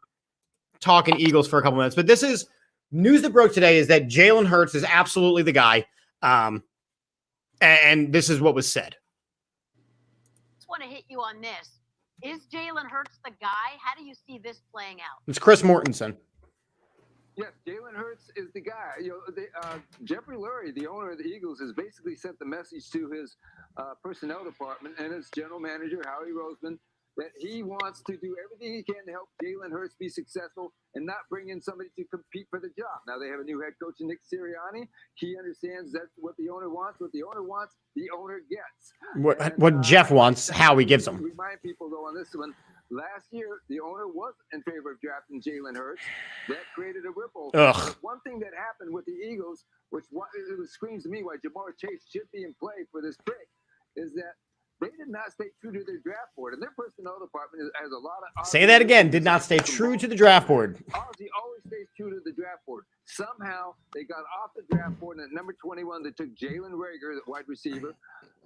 talking Eagles for a couple minutes. But this is news that broke today: is that Jalen Hurts is absolutely the guy, and this is what was said. I just want to hit you on this: is Jalen Hurts the guy? How do you see this playing out? It's Chris Mortensen. Yes, Jalen Hurts is the guy. Jeffrey Lurie, the owner of the Eagles, has basically sent the message to his personnel department and his general manager, Howie Roseman, that he wants to do everything he can to help Jalen Hurts be successful and not bring in somebody to compete for the job. Now, they have a new head coach, Nick Sirianni. He understands that's what the owner wants. What the owner wants, the owner gets. What Jeff wants, Howie gives him. Remind people, though, on this one, last year, the owner was in favor of drafting Jalen Hurts. That created a ripple. One thing that happened with the Eagles, which screams to me why Jamar Chase should be in play for this pick, is that they did not stay true to their draft board. And their personnel department has a lot of... Say that again. Did not stay true to the draft board. Ozzie always stays true to the draft board. Somehow, they got off the draft board, and at number 21, they took Jalen Reagor, the wide receiver,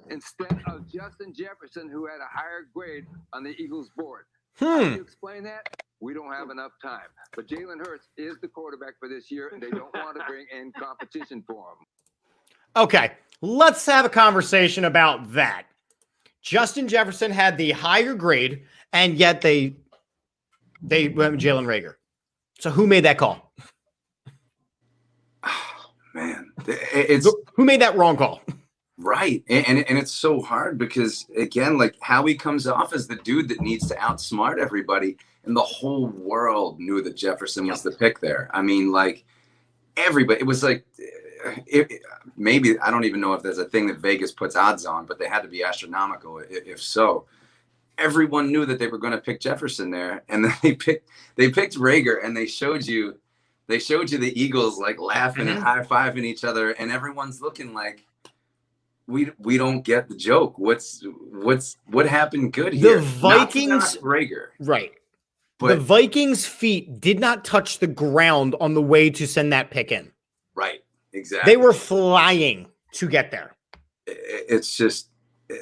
instead of Justin Jefferson, who had a higher grade on the Eagles board. How do you explain that? We don't have enough time. But Jalen Hurts is the quarterback for this year, and they don't want to bring in competition for him. Okay, let's have a conversation about that. Justin Jefferson had the higher grade, and yet they went with Jalen Reagor. So who made that call? Oh, man, who made that wrong call? Right. And it's so hard because, again, like Howie comes off as the dude that needs to outsmart everybody. And the whole world knew that Jefferson was the pick there. I mean, like everybody, it was like, maybe, I don't even know if there's a thing that Vegas puts odds on, but they had to be astronomical if so. Everyone knew that they were going to pick Jefferson there. And then they picked Rager, and they showed you the Eagles like laughing and high-fiving each other. And everyone's looking like, we don't get the joke. What happened good here? The Vikings, Rager, right? But the Vikings' feet did not touch the ground on the way to send that pick in. Right, exactly. They were flying to get there. It's just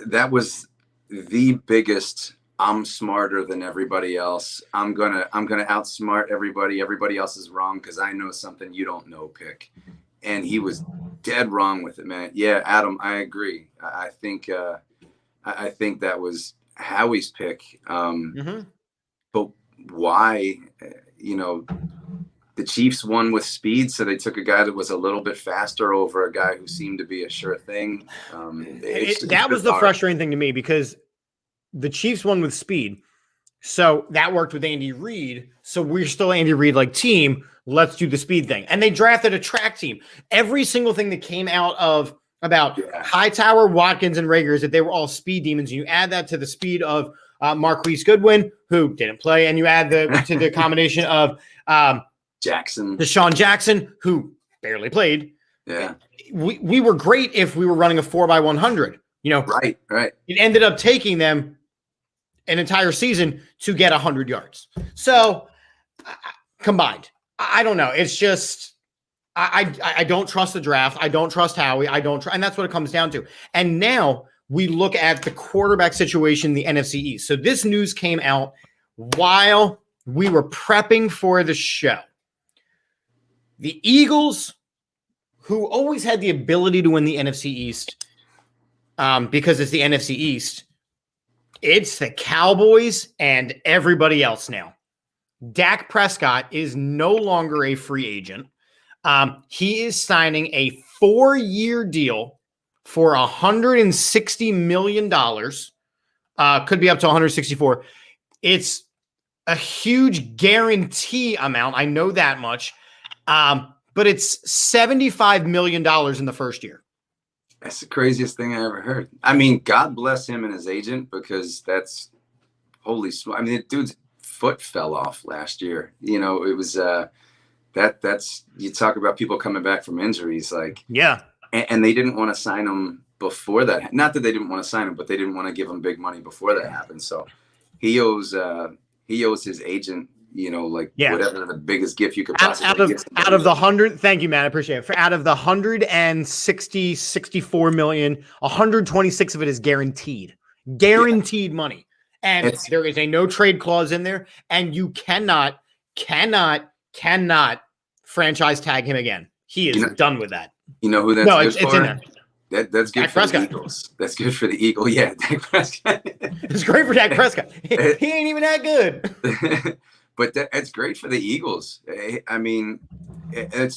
that was the biggest. I'm smarter than everybody else. I'm gonna outsmart everybody. Everybody else is wrong because I know something you don't know. Pick. And he was dead wrong with it, man. Yeah, Adam, I agree. I think that was Howie's pick. But why? The Chiefs won with speed, so they took a guy that was a little bit faster over a guy who seemed to be a sure thing. That was the frustrating thing to me because the Chiefs won with speed. So that worked with Andy Reid. So we're still Andy Reid like team. Let's do the speed thing. And they drafted a track team. Every single thing that came out of about Hightower, Watkins, and Rager is that they were all speed demons. And you add that to the speed of Marquise Goodwin, who didn't play, and you add to the combination of Deshaun Jackson, who barely played. Yeah. We were great if we were running a 4x100. Right. It ended up taking them an entire season to get 100 yards. So combined, I don't know. It's just, I don't trust the draft. I don't trust Howie. And that's what it comes down to. And now we look at the quarterback situation in the NFC East. So this news came out while we were prepping for the show. The Eagles, who always had the ability to win the NFC East, because it's the NFC East, it's the Cowboys and everybody else now. Dak Prescott is no longer a free agent. He is signing a 4-year deal for $160 million. Could be up to 164. It's a huge guarantee amount. I know that much. But it's $75 million in the first year. That's the craziest thing I ever heard. I mean, God bless him and his agent, because that's holy smoke. I mean, the dude's foot fell off last year. It was that's you talk about people coming back from injuries, like and they didn't want to sign him before that. Not that they didn't want to sign him, but they didn't want to give him big money before that happened. So he owes his agent, whatever the biggest gift you could possibly get. Out of the 100, thank you, man, I appreciate it. Out of the 64 million, 126 of it is guaranteed money. And there is a no trade clause in there, and you cannot franchise tag him again. He is done with that. You know who that's good it's for? in there. That's good Dak for Prescott. the Eagles. That's good for the Eagles. Yeah, Dak Prescott. It's great for Dak Prescott. He ain't even that good. But it's great for the Eagles. I mean,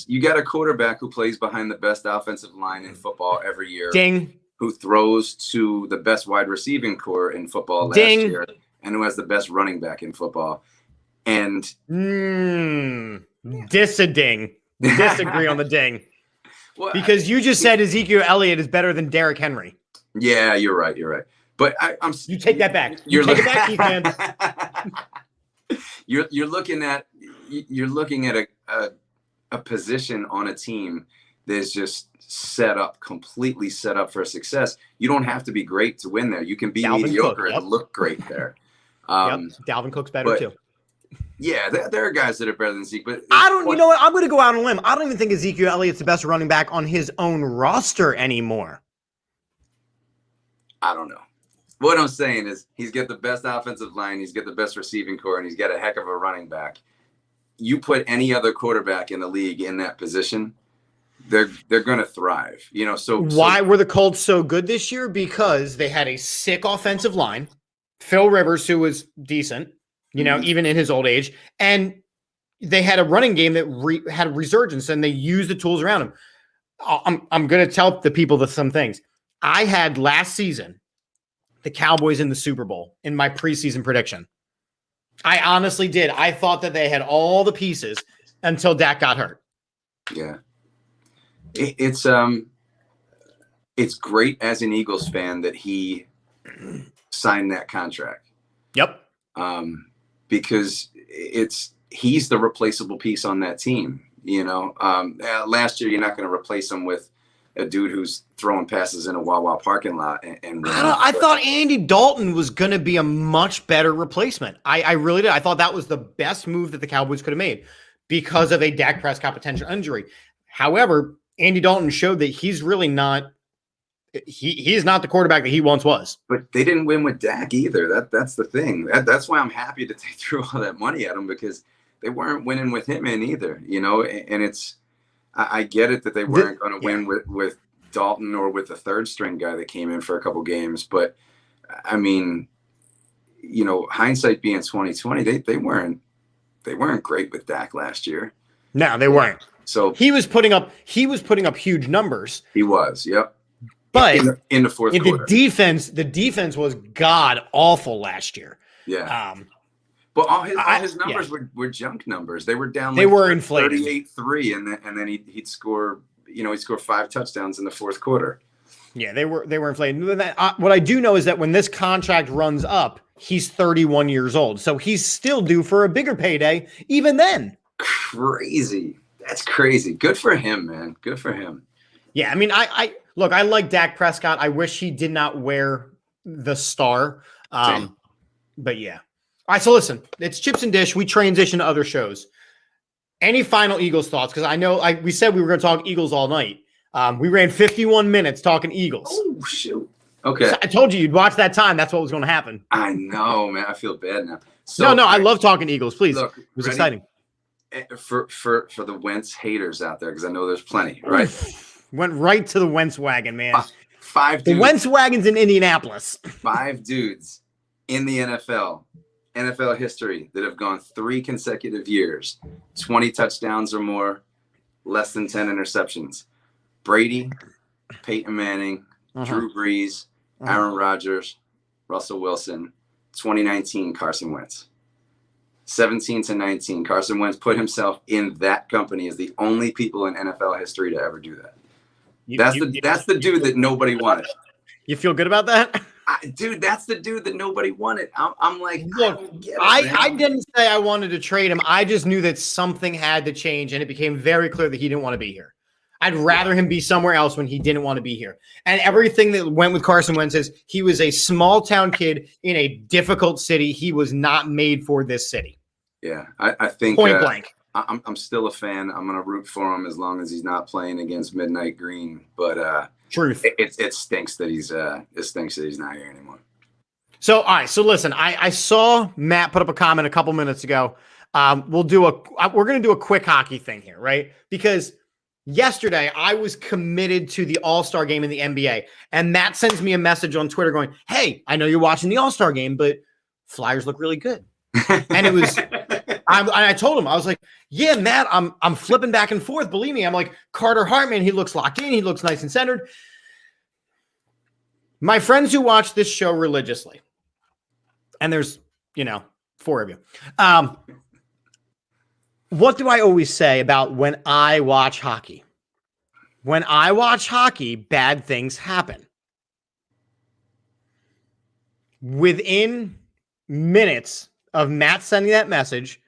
you got a quarterback who plays behind the best offensive line in football every year. Ding. Who throws to the best wide receiving core in football last year, and who has the best running back in football. And disagree on the ding. Well, because you just said Ezekiel Elliott is better than Derrick Henry. Yeah, you're right. But you take that back. You take it back, Keith, man. You're looking at a position on a team that's just completely set up for success. You don't have to be great to win there. You can be mediocre and look great there. Dalvin Cook's better too. Yeah, there are guys that are better than Zeke, but you know what? I'm going to go out on a limb. I don't even think Ezekiel Elliott's the best running back on his own roster anymore. I don't know. What I'm saying is he's got the best offensive line, he's got the best receiving core, and he's got a heck of a running back. You put any other quarterback in the league in that position, they're going to thrive. Why were the Colts so good this year? Because they had a sick offensive line, Phil Rivers, who was decent, even in his old age, and they had a running game that had resurgence, and they used the tools around him. I'm going to tell the people some things. I had last season the Cowboys in the Super Bowl in my preseason prediction. I honestly did. I thought that they had all the pieces until Dak got hurt. Yeah. It's great as an Eagles fan that he signed that contract. Yep. Because he's the replaceable piece on that team. Last year you're not going to replace him with a dude who's throwing passes in a Wawa parking lot. I thought Andy Dalton was going to be a much better replacement. I really did. I thought that was the best move that the Cowboys could have made because of a Dak Prescott potential injury. However, Andy Dalton showed that he's really not. He's not the quarterback that he once was. But they didn't win with Dak either. That's the thing. That's why I'm happy that they threw all that money at him, because they weren't winning with him in either. And I get it that they weren't going to win with Dalton or with the third string guy that came in for a couple games. But I mean, hindsight being 2020, they weren't great with Dak last year. No, they weren't. So he was putting up huge numbers. He was, yep. But in the fourth quarter, the defense was god awful last year. Yeah. But all his numbers were junk numbers. They were down. They were inflated. 38-3, and then he'd score. He'd score 5 touchdowns in the fourth quarter. Yeah, they were inflated. What I do know is that when this contract runs up, he's 31 years old, so he's still due for a bigger payday. Even then, crazy. That's crazy. Good for him, man. Good for him. Yeah, I mean, I look. I like Dak Prescott. I wish he did not wear the star. But yeah. All right, so listen, it's Chips and Dish. We transition to other shows. Any final Eagles thoughts? Because I know we said we were going to talk Eagles all night. We ran 51 minutes talking Eagles. Oh, shoot. Okay. So I told you you'd watch that time. That's what was going to happen. I know, man. I feel bad now. So, no, I love talking Eagles. Please. Look, it was ready? exciting. For the Wentz haters out there, because I know there's plenty, right? Went right to the Wentz wagon, man. 5 dudes. The Wentz wagon's in Indianapolis. 5 dudes in the NFL history that have gone 3 consecutive years, 20 touchdowns or more, less than 10 interceptions. Brady, Peyton Manning, Drew Brees, Aaron Rodgers, Russell Wilson. 2019, Carson Wentz. 17-19, Carson Wentz put himself in that company as the only people in NFL history to ever do that. That's the dude that nobody wanted. You feel good about that? Dude, that's the dude that nobody wanted. I'm like, look, I didn't say I wanted to trade him. I just knew that something had to change, and it became very clear that he didn't want to be here. I'd rather him be somewhere else when he didn't want to be here. And everything that went with Carson Wentz is he was a small town kid in a difficult city. He was not made for this city. Yeah, I think point blank. I'm still a fan. I'm going to root for him as long as he's not playing against Midnight Green. But truth, it stinks that he's not here anymore. So all right, so listen, I saw Matt put up a comment a couple minutes ago. We're going to do a quick hockey thing here, right? Because yesterday I was committed to the All-Star game in the NBA, and Matt sends me a message on Twitter going, "Hey, I know you're watching the All-Star game, but Flyers look really good." And it was, I told him, I was like, "Yeah, Matt, I'm flipping back and forth. Believe me, I'm like Carter Hartman. He looks locked in. He looks nice and centered." My friends who watch this show religiously, and there's 4 of you. What do I always say about when I watch hockey? When I watch hockey, bad things happen. Within minutes of Matt sending that message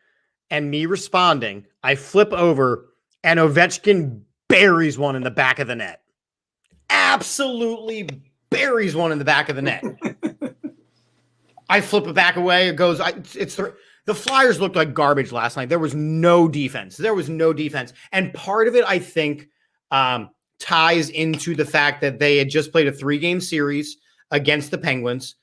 and me responding, I flip over and Ovechkin buries one in the back of the net. Absolutely buries one in the back of the net. I flip it back away. It goes, the Flyers looked like garbage last night. There was no defense. And part of it, I think, ties into the fact that they had just played a 3-game series against the Penguins,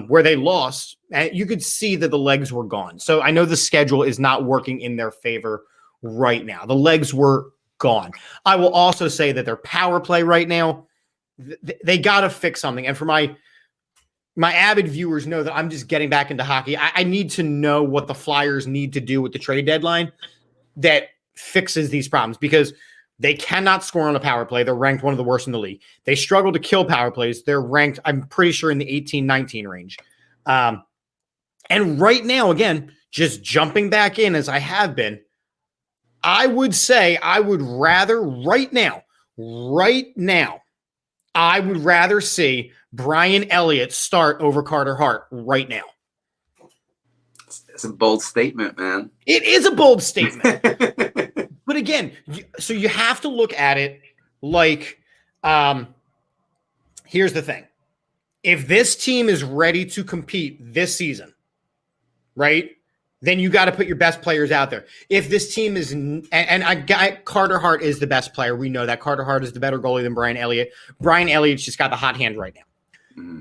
where they lost. And you could see that the legs were gone. So I know the schedule is not working in their favor right now. The legs were gone. I will also say that their power play right now, they got to fix something. And for my avid viewers know that I'm just getting back into hockey. I need to know what the Flyers need to do with the trade deadline that fixes these problems, because They cannot score on a power play. They're ranked one of the worst in the league. They struggle to kill power plays. They're ranked, I'm pretty sure, in the 18-19 range. And right now, again, just jumping back in as I have been, I would say I would rather right now, I would rather see Brian Elliott start over Carter Hart right now. It's a bold statement, man. It is a bold statement. But again, so you have to look at it like, here's the thing. If this team is ready to compete this season, right, then you got to put your best players out there. If this team is, Carter Hart is the best player. We know that Carter Hart is the better goalie than Brian Elliott. Brian Elliott's just got the hot hand right now. Mm-hmm.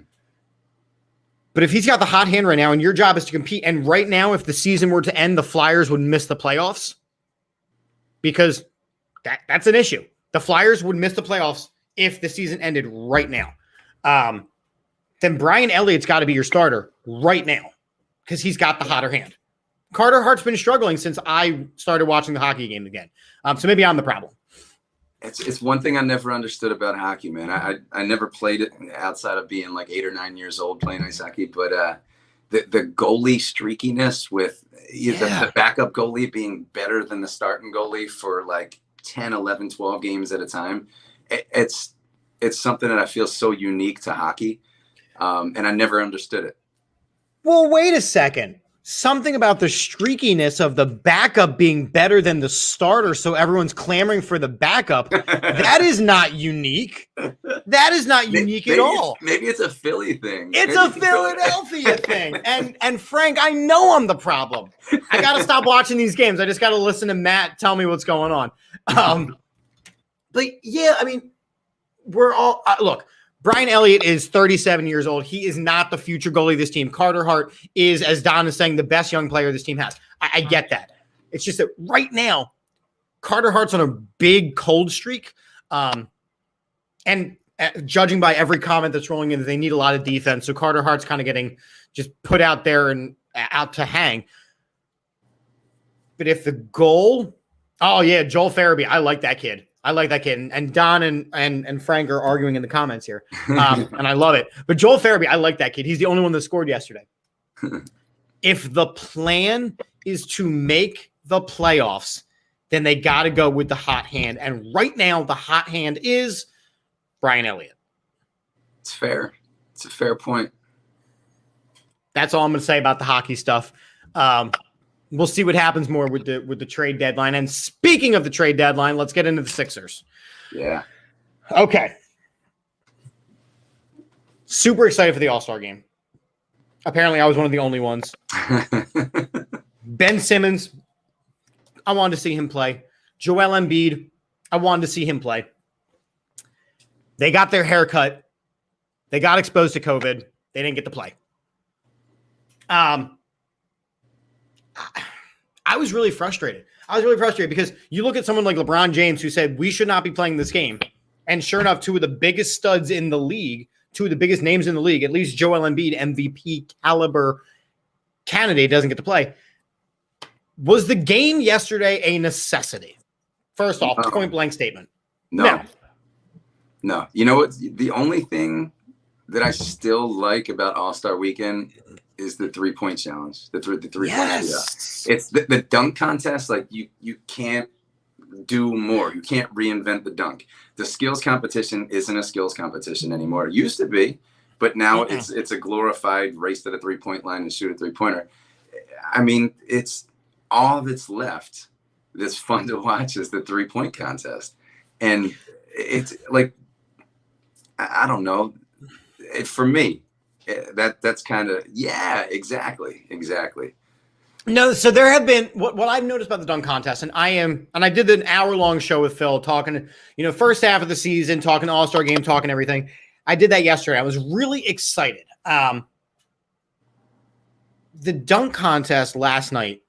But if he's got the hot hand right now and your job is to compete, and right now, if the season were to end, the Flyers would miss the playoffs because that's an issue. The Flyers would miss the playoffs if the season ended right now. Then Brian Elliott's got to be your starter right now because he's got the hotter hand. Carter Hart's been struggling since I started watching the hockey game again. So maybe I'm the problem. It's one thing I never understood about hockey, man. I never played it outside of being like 8 or 9 years old playing ice hockey, but the goalie streakiness with the backup goalie being better than the starting goalie for like 10, 11, 12 games at a time. It's something that I feel so unique to hockey. And I never understood it. Well, wait a second. Something about the streakiness of the backup being better than the starter, so everyone's clamoring for the backup. That is not unique. That is not unique at all. Maybe it's a Philly thing. It's a Philadelphia thing. And Frank, I know I'm the problem. I got to stop watching these games. I just got to listen to Matt tell me what's going on. But yeah, I mean, we're all look. Brian Elliott is 37 years old. He is not the future goalie of this team. Carter Hart is, as Don is saying, the best young player this team has. I get that. It's just that right now, Carter Hart's on a big cold streak. And judging by every comment that's rolling in, they need a lot of defense. So Carter Hart's kind of getting just put out there and out to hang. But if the goal, oh yeah, Joel Farabee, I like that kid. And Don and Frank are arguing in the comments here. And I love it. But Joel Farabee, I like that kid. He's the only one that scored yesterday. If the plan is to make the playoffs, then they got to go with the hot hand. And right now, the hot hand is Brian Elliott. It's fair. It's a fair point. That's all I'm going to say about the hockey stuff. We'll see what happens more with the trade deadline. And speaking of the trade deadline, let's get into the Sixers. Yeah. Okay. Super excited for the All-Star game. Apparently, I was one of the only ones. Ben Simmons, I wanted to see him play. Joel Embiid, I wanted to see him play. They got their hair cut. They got exposed to COVID. They didn't get to play. I was really frustrated. Because you look at someone like LeBron James who said we should not be playing this game. And sure enough, two of the biggest studs in the league, two of the biggest names in the league, at least Joel Embiid, MVP caliber candidate, doesn't get to play. Was the game yesterday a necessity? First off, point blank statement. No. You know what? The only thing that I still like about All-Star Weekend is the 3-point challenge. The 3 yes. points. Yeah. It's the dunk contest. Like you can't do more. You can't reinvent the dunk. The skills competition isn't a skills competition anymore. It used to be, but now it's a glorified race to the 3-point line and shoot a 3-pointer. I mean, it's all that's left that's fun to watch is the 3-point contest. And it's like, I don't know. For me, that's kind of, yeah, exactly. No, so there have been what I've noticed about the dunk contest, and I did an hour-long show with Phil talking, first half of the season, talking All-Star game, talking everything. I did that yesterday. I was really excited. The dunk contest last night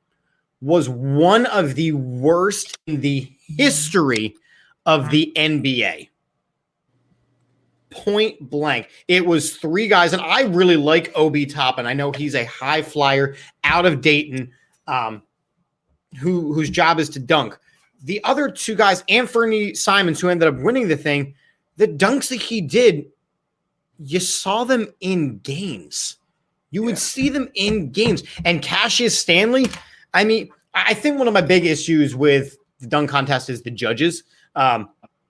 was one of the worst in the history of the NBA. Point blank. It was 3 guys, and I really like Obi Toppin. I know he's a high flyer out of Dayton, whose job is to dunk. the other two guys, Anthony Simons, who ended up winning the thing, the dunks that he did, you saw them in games. You would see them in games. And Cassius Stanley, I mean, I think one of my big issues with the dunk contest is the judges. And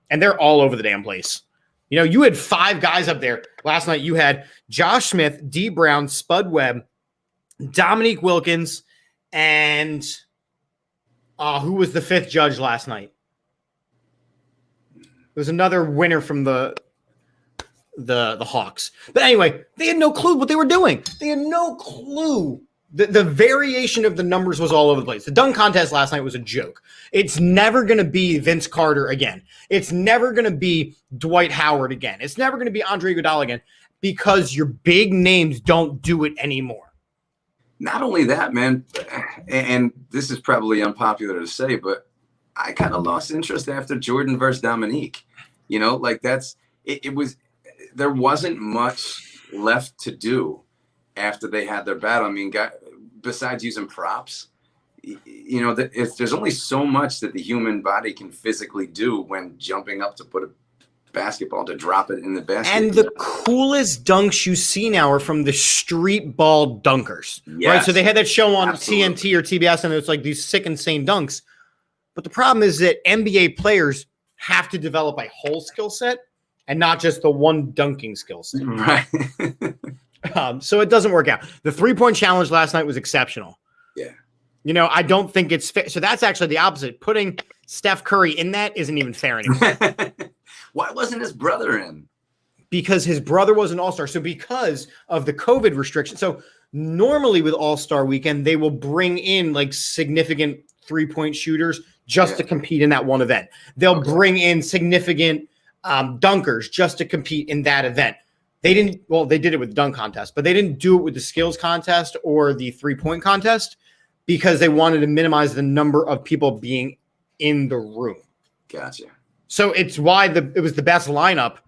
they're all over the damn place. You know, you had 5 guys up there. Last night you had Josh Smith, D. Brown, Spud Webb, Dominique Wilkins, and who was the 5th judge last night? It was another winner from the Hawks. But anyway, they had no clue what they were doing. They had no clue. The variation of the numbers was all over the place. The dunk contest last night was a joke. It's never going to be Vince Carter again. It's never going to be Dwight Howard again. It's never going to be Andre Iguodala again because your big names don't do it anymore. Not only that, man, and this is probably unpopular to say, but I kind of lost interest after Jordan versus Dominique. You know, like there wasn't much left to do after they had their battle. I mean, besides using props, you know, there's only so much that the human body can physically do when jumping up to put a basketball to drop it in the basket. And the coolest dunks you see now are from the street ball dunkers, right? So they had that show on TNT or TBS, and it's like these sick, insane dunks. But the problem is that NBA players have to develop a whole skill set and not just the one dunking skill set. Right. So it doesn't work out. The 3-point challenge last night was exceptional. Yeah. You know, I don't think it's fair. So that's actually the opposite. Putting Steph Curry in that isn't even fair anymore. Why wasn't his brother in? Because his brother was an all-star. So because of the COVID restriction. So normally with All-Star Weekend, they will bring in like significant 3-point shooters just to compete in that one event. They'll bring in significant dunkers just to compete in that event. They didn't, well, they did it with the dunk contest, but they didn't do it with the skills contest or the 3-point contest because they wanted to minimize the number of people being in the room. Gotcha. So it's why it was the best lineup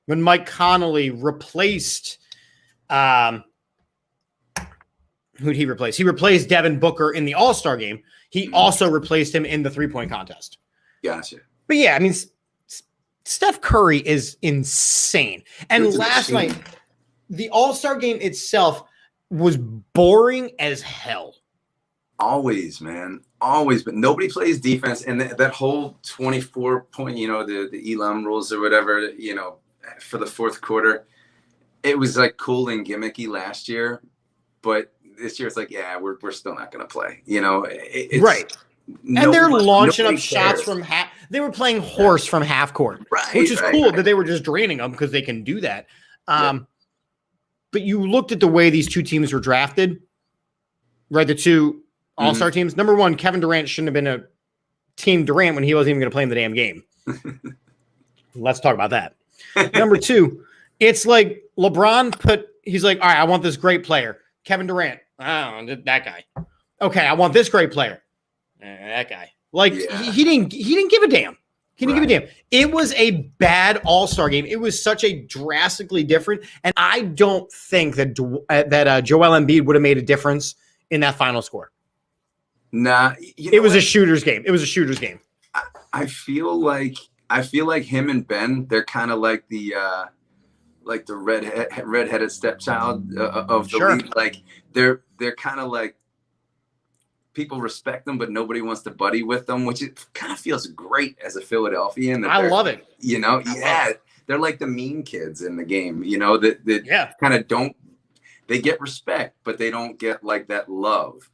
when Mike Connolly replaced who'd he replace? He replaced Devin Booker in the All-Star game. He also replaced him in the 3-point contest. Gotcha. But yeah, I mean, Steph Curry is insane. And last night, the All-Star game itself was boring as hell. Always, man. Always. But nobody plays defense. And that whole 24-point, you know, the Elam rules or whatever, you know, for the fourth quarter, it was like cool and gimmicky last year. But this year it's like, yeah, we're still not going to play. You know, it's right. And they're launching up shots from half. They were playing horse from half court, which is cool that they were just draining them because they can do that. But you looked at the way these two teams were drafted, right? The two all-star teams. Number one, Kevin Durant shouldn't have been a Team Durant when he wasn't even going to play in the damn game. Let's talk about that. Number two, it's like LeBron he's like, all right, I want this great player. Kevin Durant, that guy. Okay, I want this great player. That guy. Like he didn't give a damn. He didn't give a damn. It was a bad All-Star game. It was such a drastically different, and I don't think that Joel Embiid would have made a difference in that final score. Nah, it was a shooter's game. It was a shooter's game. I feel like him and Ben, they're kind of like the redheaded stepchild of the league. Like they're kind of like, people respect them, but nobody wants to buddy with them, which it kind of feels great as a Philadelphian. I love it. You know, they're like the mean kids in the game. You know that kind of they get respect, but they don't get like that love.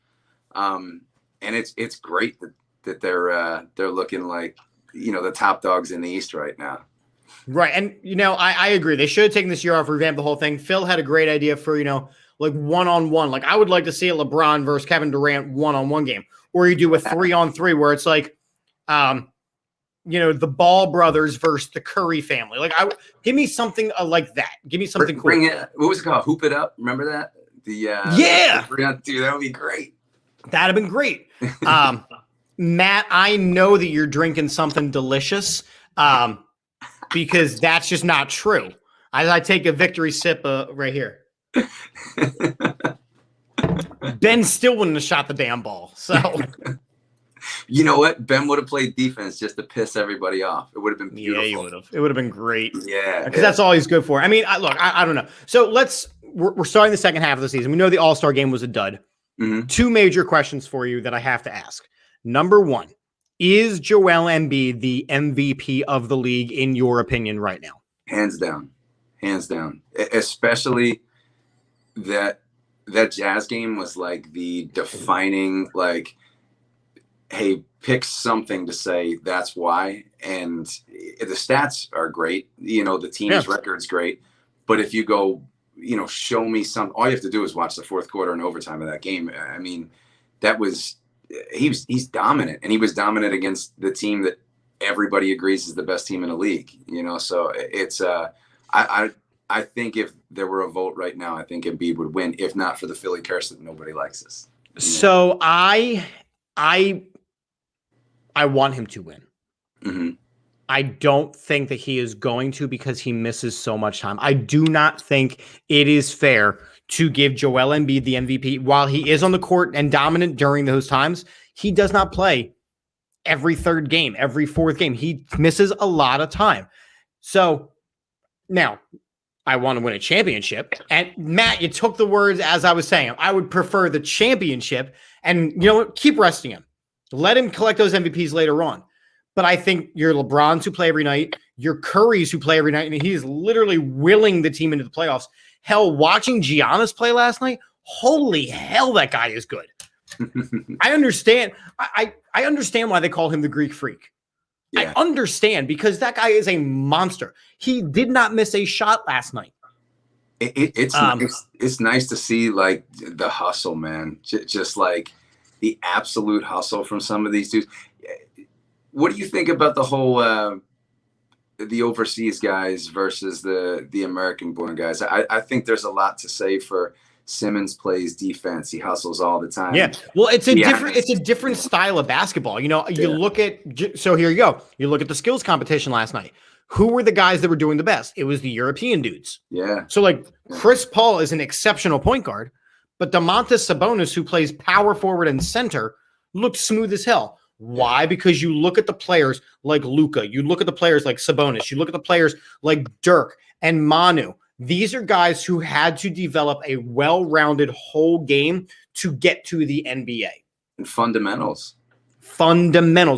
And it's great that they're looking like, you know, the top dogs in the East right now. Right, and you know, I agree. They should have taken this year off, revamped the whole thing. Phil had a great idea for, you know, like one-on-one. Like I would like to see a LeBron versus Kevin Durant one-on-one game, or you do a 3-on-3 where it's like, you know, the Ball brothers versus the Curry family. Like give me something like that. Give me something cool. Bring it. What was it called? Hoop It Up. Remember that? The 3-on-2. That would be great. That'd have been great. Matt, I know that you're drinking something delicious, because that's just not true. I take a victory sip right here. Ben still wouldn't have shot the damn ball. So You know what? Ben would have played defense just to piss everybody off. It would have been beautiful. Yeah, you would have. It would have been great. Yeah, because that's all he's good for. I mean, I don't know. So we're starting the second half of the season. We know the All-Star game was a dud. Mm-hmm. Two major questions for you that I have to ask. Number one, is Joel Embiid the MVP of the league in your opinion right now? Hands down. Especially that Jazz game was like the defining, like, hey, pick something to say that's why. And the stats are great. You know, the team's record's great. But if you go, you know, show me some, all you have to do is watch the fourth quarter and overtime of that game. I mean, he's dominant, and he was dominant against the team that everybody agrees is the best team in the league, you know? So it's, I think if there were a vote right now, I think Embiid would win, if not for the Philly curse that nobody likes us. So I want him to win. Mm-hmm. I don't think that he is going to, because he misses so much time. I do not think it is fair to give Joel Embiid the MVP while he is on the court and dominant during those times. He does not play every third game, every fourth game. He misses a lot of time. So now I want to win a championship. And Matt, you took the words as I was saying. I would prefer the championship, and you know what? Keep resting him. Let him collect those MVPs later on. But I think your LeBrons who play every night, your Currys who play every night, and he is literally willing the team into the playoffs. Hell, watching Giannis play last night, holy hell, that guy is good. I understand. I understand why they call him the Greek Freak. Yeah. I understand, because that guy is a monster. He did not miss a shot last night. It's nice to see, like, the hustle, man. Just like the absolute hustle from some of these dudes. What do you think about the whole the overseas guys versus the American-born guys? I think there's a lot to say for Simmons plays defense. He hustles all the time. Yeah. Well, it's a different style of basketball. You know, you look at, so here you go. You look at the skills competition last night. Who were the guys that were doing the best? It was the European dudes. Yeah. So like Chris Paul is an exceptional point guard, but Domantas Sabonis, who plays power forward and center, looked smooth as hell. Why? Because you look at the players like Luka, you look at the players like Sabonis, you look at the players like Dirk and Manu. These are guys who had to develop a well-rounded whole game to get to the NBA. And fundamentals.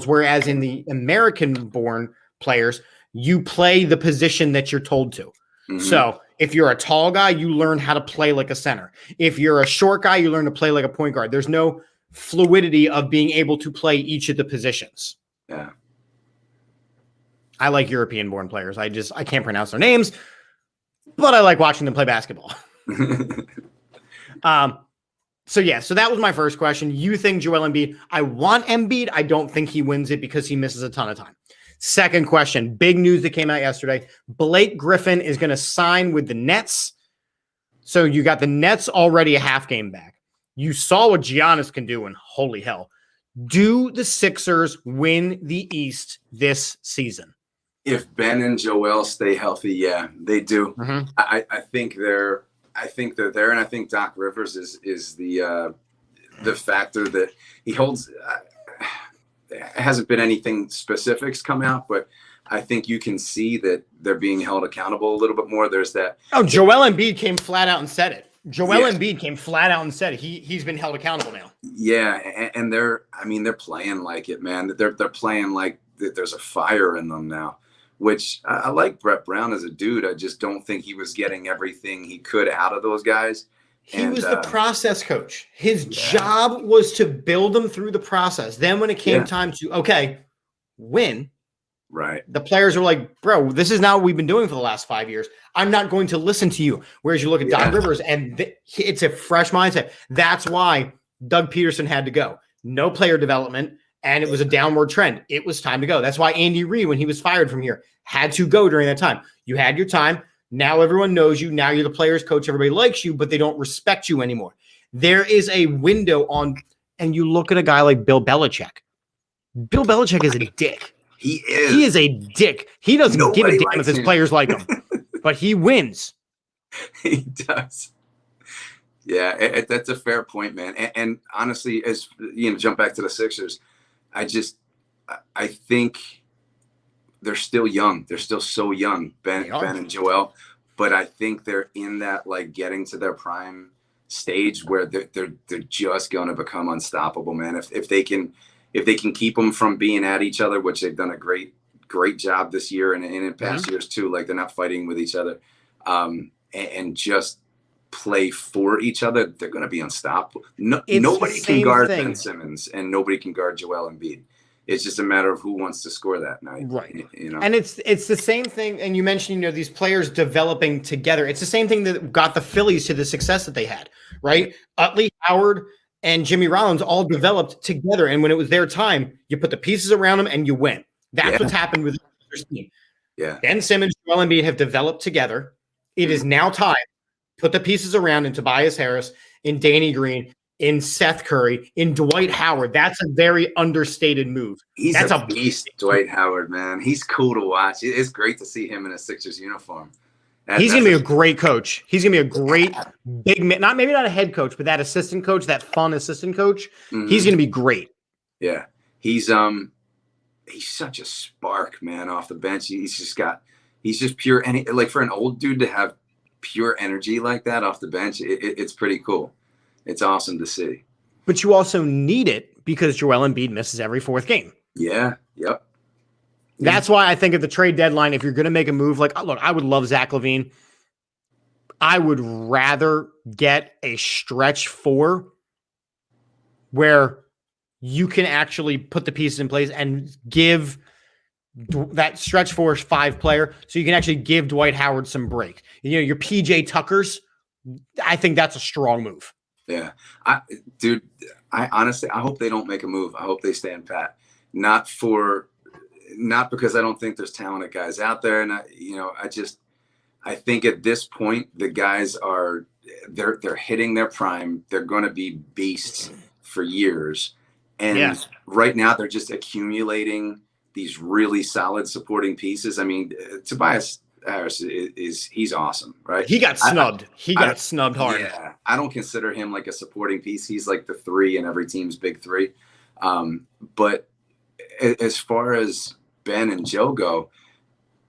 Whereas in the American-born players, you play the position that you're told to. Mm-hmm. So if you're a tall guy, you learn how to play like a center. If you're a short guy, you learn to play like a point guard. There's no fluidity of being able to play each of the positions. Yeah. I like European-born players. I can't pronounce their names, but I like watching them play basketball. So that was my first question. You think Joel Embiid? I want Embiid. I don't think he wins it because he misses a ton of time. Second question, big news that came out yesterday. Blake Griffin is going to sign with the Nets. So you got the Nets already a half game back. You saw what Giannis can do, and holy hell. Do the Sixers win the East this season? If Ben and Joel stay healthy, yeah, they do. Mm-hmm. I think they're there, and I think Doc Rivers is the factor that he holds. There hasn't been anything specifics come out, but I think you can see that they're being held accountable a little bit more. There's that. Oh, Joel Embiid came flat out and said it. Embiid came flat out and said it. He's been held accountable now. Yeah, and they're playing like it, man. They're playing like there's a fire in them now. Which I like Brett Brown as a dude. I just don't think he was getting everything he could out of those guys. He was the process coach. His job was to build them through the process. Then when it came time to, win, right? The players were like, bro, this is not what we've been doing for the last 5 years. I'm not going to listen to you. Whereas you look at Doc Rivers, and it's a fresh mindset. That's why Doug Peterson had to go. No player development. And it was a downward trend. It was time to go. That's why Andy Reid, when he was fired from here, had to go during that time. You had your time. Now everyone knows you. Now you're the players coach. Everybody likes you, but they don't respect you anymore. There is a window on, and you look at a guy like Bill Belichick. Bill Belichick is a dick. He is. He is a dick. He doesn't give a damn if his players like him, but he wins. He does. Yeah, that's a fair point, man. And honestly, as you know, jump back to the Sixers. I think they're still young. They're still so young, Ben and Joel. But I think they're in that like getting to their prime stage where they're just going to become unstoppable, man. If they can keep them from being at each other, which they've done a great job this year and in past years too. Like they're not fighting with each other, and just play for each other. They're going to be unstoppable. Nobody can guard Ben Simmons, and nobody can guard Joel Embiid. It's just a matter of who wants to score that night, right? You know, and it's the same thing. And you mentioned, these players developing together. It's the same thing that got the Phillies to the success that they had, right? Utley, Howard, and Jimmy Rollins all developed together, and when it was their time, you put the pieces around them and you win. That's what's happened with this team. Yeah, Ben Simmons, Joel Embiid have developed together. It is now time. Put the pieces around in Tobias Harris, in Danny Green, in Seth Curry, in Dwight Howard. That's a very understated move. That's a beast, Dwight Howard, man. He's cool to watch. It's great to see him in a Sixers uniform. He's going to be a great coach. He's going to be a great big man. Maybe not a head coach, but that assistant coach, that fun assistant coach. He's going to be great. Yeah. He's such a spark, man, off the bench. He's just pure. And like for an old dude to have pure energy like that off the bench, it's pretty cool. It's awesome to see. But you also need it because Joel Embiid misses every fourth game. Yeah. Yep. That's why I think at the trade deadline, if you're going to make a move, like, look, I would love Zach LaVine. I would rather get a stretch 4 where you can actually put the pieces in place and give that stretch 4-5 player so you can actually give Dwight Howard some break. Your PJ Tuckers, I think that's a strong move. Yeah. I honestly, I hope they don't make a move. I hope they stand pat. Not because I don't think there's talented guys out there. And I think at this point, the guys they're hitting their prime. They're going to be beasts for years. And right now they're just accumulating these really solid supporting pieces. I mean, Tobias Harris he's awesome, right? He got snubbed. He got snubbed hard. Yeah. I don't consider him like a supporting piece. He's like the 3 in every team's big 3. But as far as Ben and Joe go,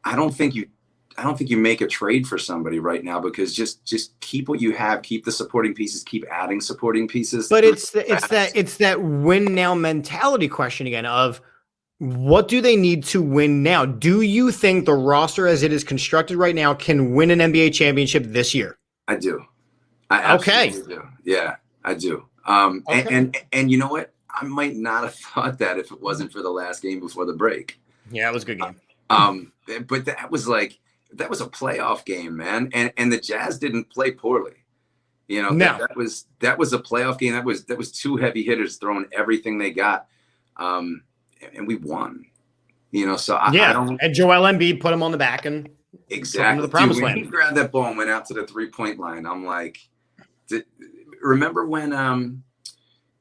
I don't think you make a trade for somebody right now, because just keep what you have, keep the supporting pieces, keep adding supporting pieces. But it's that win now mentality question again of what do they need to win now? Do you think the roster as it is constructed right now can win an NBA championship this year? I do. I absolutely do. Yeah, I do. And you know what? I might not have thought that if it wasn't for the last game before the break. Yeah, it was a good game. But that was a playoff game, man. And the Jazz didn't play poorly. That was a playoff game. That was 2 heavy hitters throwing everything they got. And we won. So I don't. And Joel Embiid put him on the back and exactly to the promised land. When he grabbed that ball and went out to the 3-point line, I'm like, remember when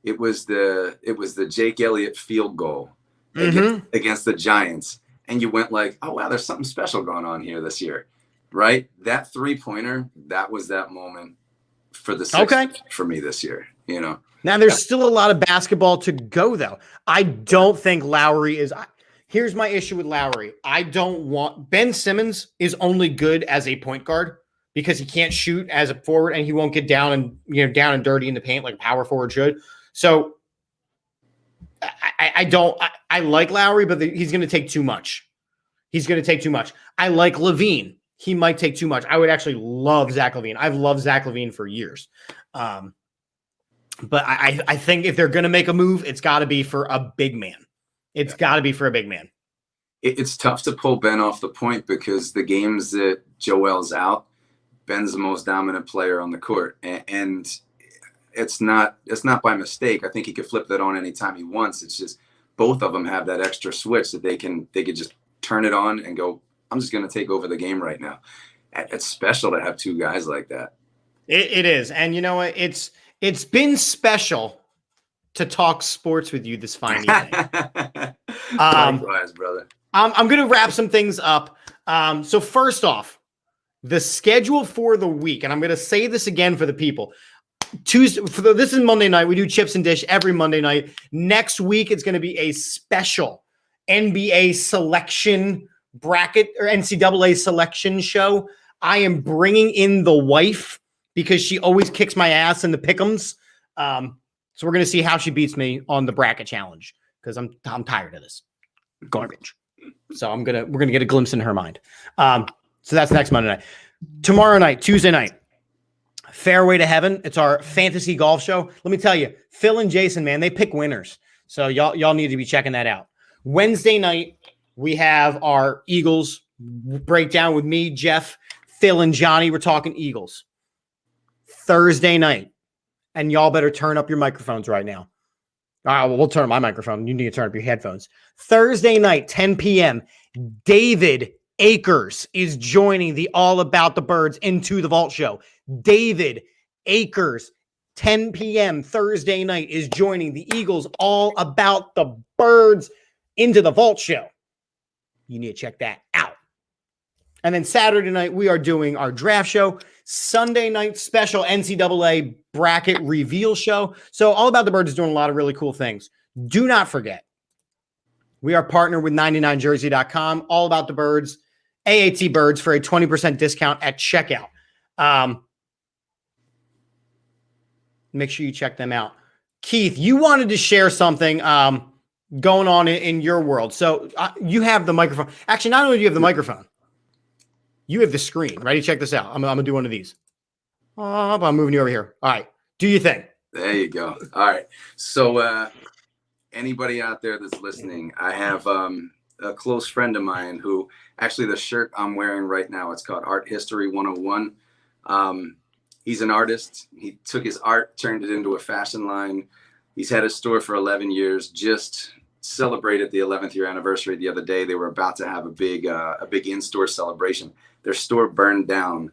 it was the Jake Elliott field goal against the Giants, and you went like, oh wow, there's something special going on here this year, right? That 3-pointer, that was that moment for the Sixers for me this year. Now there's still a lot of basketball to go though. I don't think Lowry is. Here's my issue with Lowry. I don't want Ben Simmons is only good as a point guard because he can't shoot as a forward and he won't get down and dirty in the paint like a power forward should. So I like Lowry, but he's going to take too much. I like LaVine. He might take too much. I would actually love Zach LaVine. I've loved Zach LaVine for years. But I think if they're going to make a move, it's got to be for a big man. It's got to be for a big man. It's tough to pull Ben off the point because the games that Joel's out, Ben's the most dominant player on the court. And it's not by mistake. I think he could flip that on anytime he wants. It's just both of them have that extra switch that they could just turn it on and go, I'm just going to take over the game right now. It's special to have 2 guys like that. It is. And you know what? It's been special to talk sports with you this fine evening. Likewise, brother. I'm going to wrap some things up. So first off, the schedule for the week, and I'm going to say this again for the people. Tuesday. This is Monday night. We do Chips and Dish every Monday night. Next week, it's going to be a special NBA selection bracket or NCAA selection show. I am bringing in the wife because she always kicks my ass in the pick'ems. So we're going to see how she beats me on the bracket challenge because I'm tired of this garbage. So we're going to get a glimpse into her mind. So that's next Monday night. Tomorrow night, Tuesday night, Fairway to Heaven. It's our fantasy golf show. Let me tell you, Phil and Jason, man, they pick winners. So y'all need to be checking that out. Wednesday night, we have our Eagles breakdown with me, Jeff, Phil, and Johnny. We're talking Eagles. Thursday night, and y'all better turn up your microphones right now. All right, well, we'll turn up my microphone. You need to turn up your headphones. Thursday night, 10 p.m., David Akers is joining the All About the Birds Into the Vault show. David Akers, 10 p.m. Thursday night, is joining the Eagles All About the Birds Into the Vault show. You need to check that out. And then Saturday night, we are doing our draft show. Sunday night, special NCAA bracket reveal show. So All About the Birds is doing a lot of really cool things. Do not forget, we are partnered with 99jersey.com. All About the Birds, AAT Birds for a 20% discount at checkout. Make sure you check them out. Keith, you wanted to share something going on in your world. So you have the microphone. Actually, not only do you have the microphone, you have the screen. Ready? Check this out. I'm going to do one of these. I'm moving you over here. All right. Do your thing. There you go. All right. So anybody out there that's listening, I have a close friend of mine who actually the shirt I'm wearing right now, it's called Art History 101. He's an artist. He took his art, turned it into a fashion line. He's had a store for 11 years, just celebrated the 11th year anniversary the other day. They were about to have a big in-store celebration. Their store burned down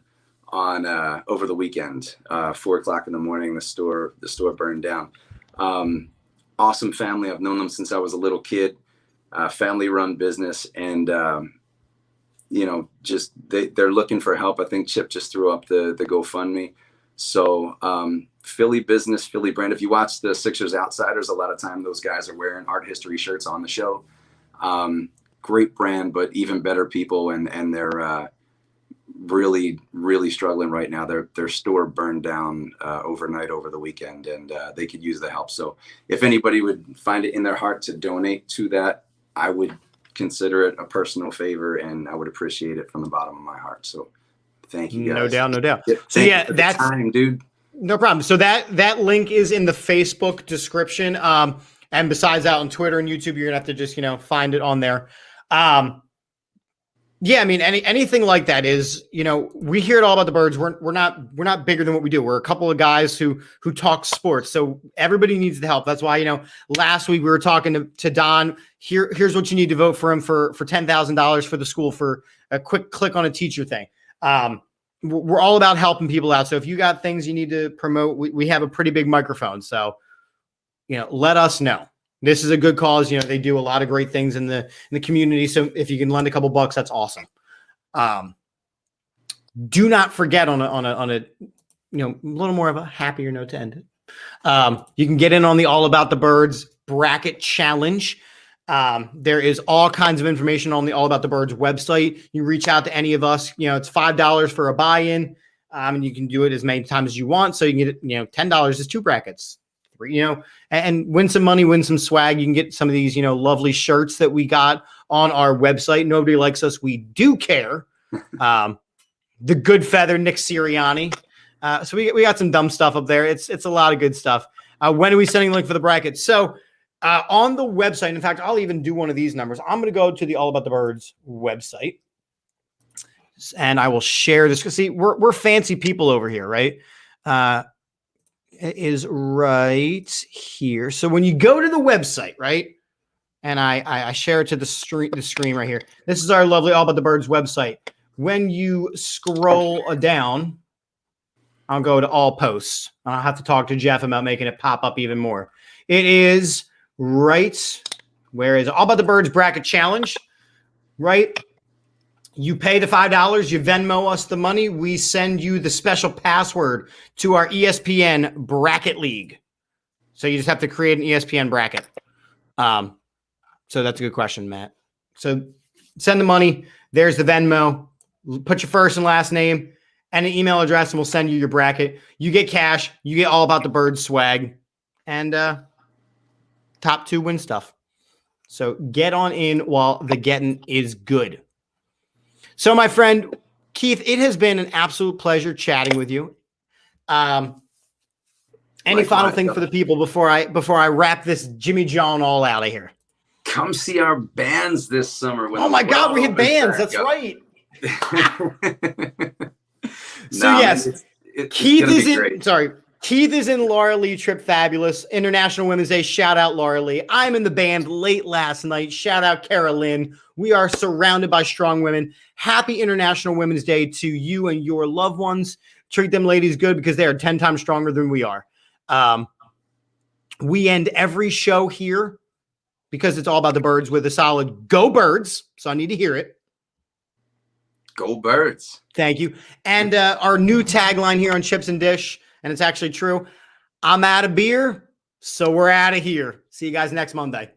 on over the weekend, 4 o'clock in the morning. The store burned down. Awesome family. I've known them since I was a little kid. Family run business, and just they're looking for help. I think Chip just threw up the GoFundMe. So Philly business, Philly brand. If you watch the Sixers Outsiders, a lot of time those guys are wearing art history shirts on the show. Great brand, but even better people, and they're really, really struggling right now. Their store burned down overnight over the weekend, and they could use the help. So if anybody would find it in their heart to donate to that, I would consider it a personal favor, and I would appreciate it from the bottom of my heart. So thank you guys. No doubt. So yeah, that's time, dude. No problem. So that link is in the Facebook description. And besides that, on Twitter and YouTube, you're gonna have to just, find it on there. Yeah, I mean, anything like that is, we hear it all about the Birds. We're not bigger than what we do. We're a couple of guys who talk sports. So everybody needs the help. That's why, last week we were talking to Don. Here's what you need to vote for him for $10,000 for the school for a quick click on a teacher thing. We're all about helping people out. So if you got things you need to promote, we have a pretty big microphone. So, let us know. This is a good cause. They do a lot of great things in the community. So if you can lend a couple bucks, that's awesome. Do not forget on a little more of a happier note to end it. You can get in on the All About the Birds bracket challenge. There is all kinds of information on the All About the Birds website. You reach out to any of us. It's $5 for a buy-in, and you can do it as many times as you want. So you can get it. $10 is 2 brackets. And win some money, win some swag. You can get some of these, lovely shirts that we got on our website. Nobody likes us. We do care. The Good Feather, Nick Sirianni. So we got some dumb stuff up there. It's a lot of good stuff. When are we sending the link for the bracket? So on the website, in fact, I'll even do one of these numbers. I'm going to go to the All About the Birds website, and I will share this. See, we're fancy people over here, right? It is right here. So when you go to the website, right, and I share it to the screen right here. This is our lovely All About the Birds website. When you scroll down, I'll go to all posts. I'll have to talk to Jeff about making it pop up even more. It is right. Where is it? All About the Birds bracket challenge, right? You pay the $5, you Venmo us the money, we send you the special password to our ESPN bracket league. So you just have to create an ESPN bracket. So that's a good question, Matt. So send the money. There's the Venmo. Put your first and last name and an email address, and we'll send you your bracket. You get cash. You get all about the bird swag. And top 2 win stuff. So get on in while the getting is good. So, my friend Keith, it has been an absolute pleasure chatting with you. Any final thing for the people before I wrap this Jimmy John all out of here? Come see our bands this summer. Oh my God, we have bands. That's right. Yes, Keith is in. Sorry, Keith is in Laura Lee Trip Fabulous International Women's Day. Shout out Laura Lee. I'm in the band late last night. Shout out Carolyn. We are surrounded by strong women. Happy International Women's Day to you and your loved ones. Treat them ladies good because they are 10 times stronger than we are. We end every show here because it's all about the birds with a solid "Go Birds." So I need to hear it. Go Birds. Thank you. And our new tagline here on Chips and Dish, and it's actually true. I'm out of beer, so we're out of here. See you guys next Monday.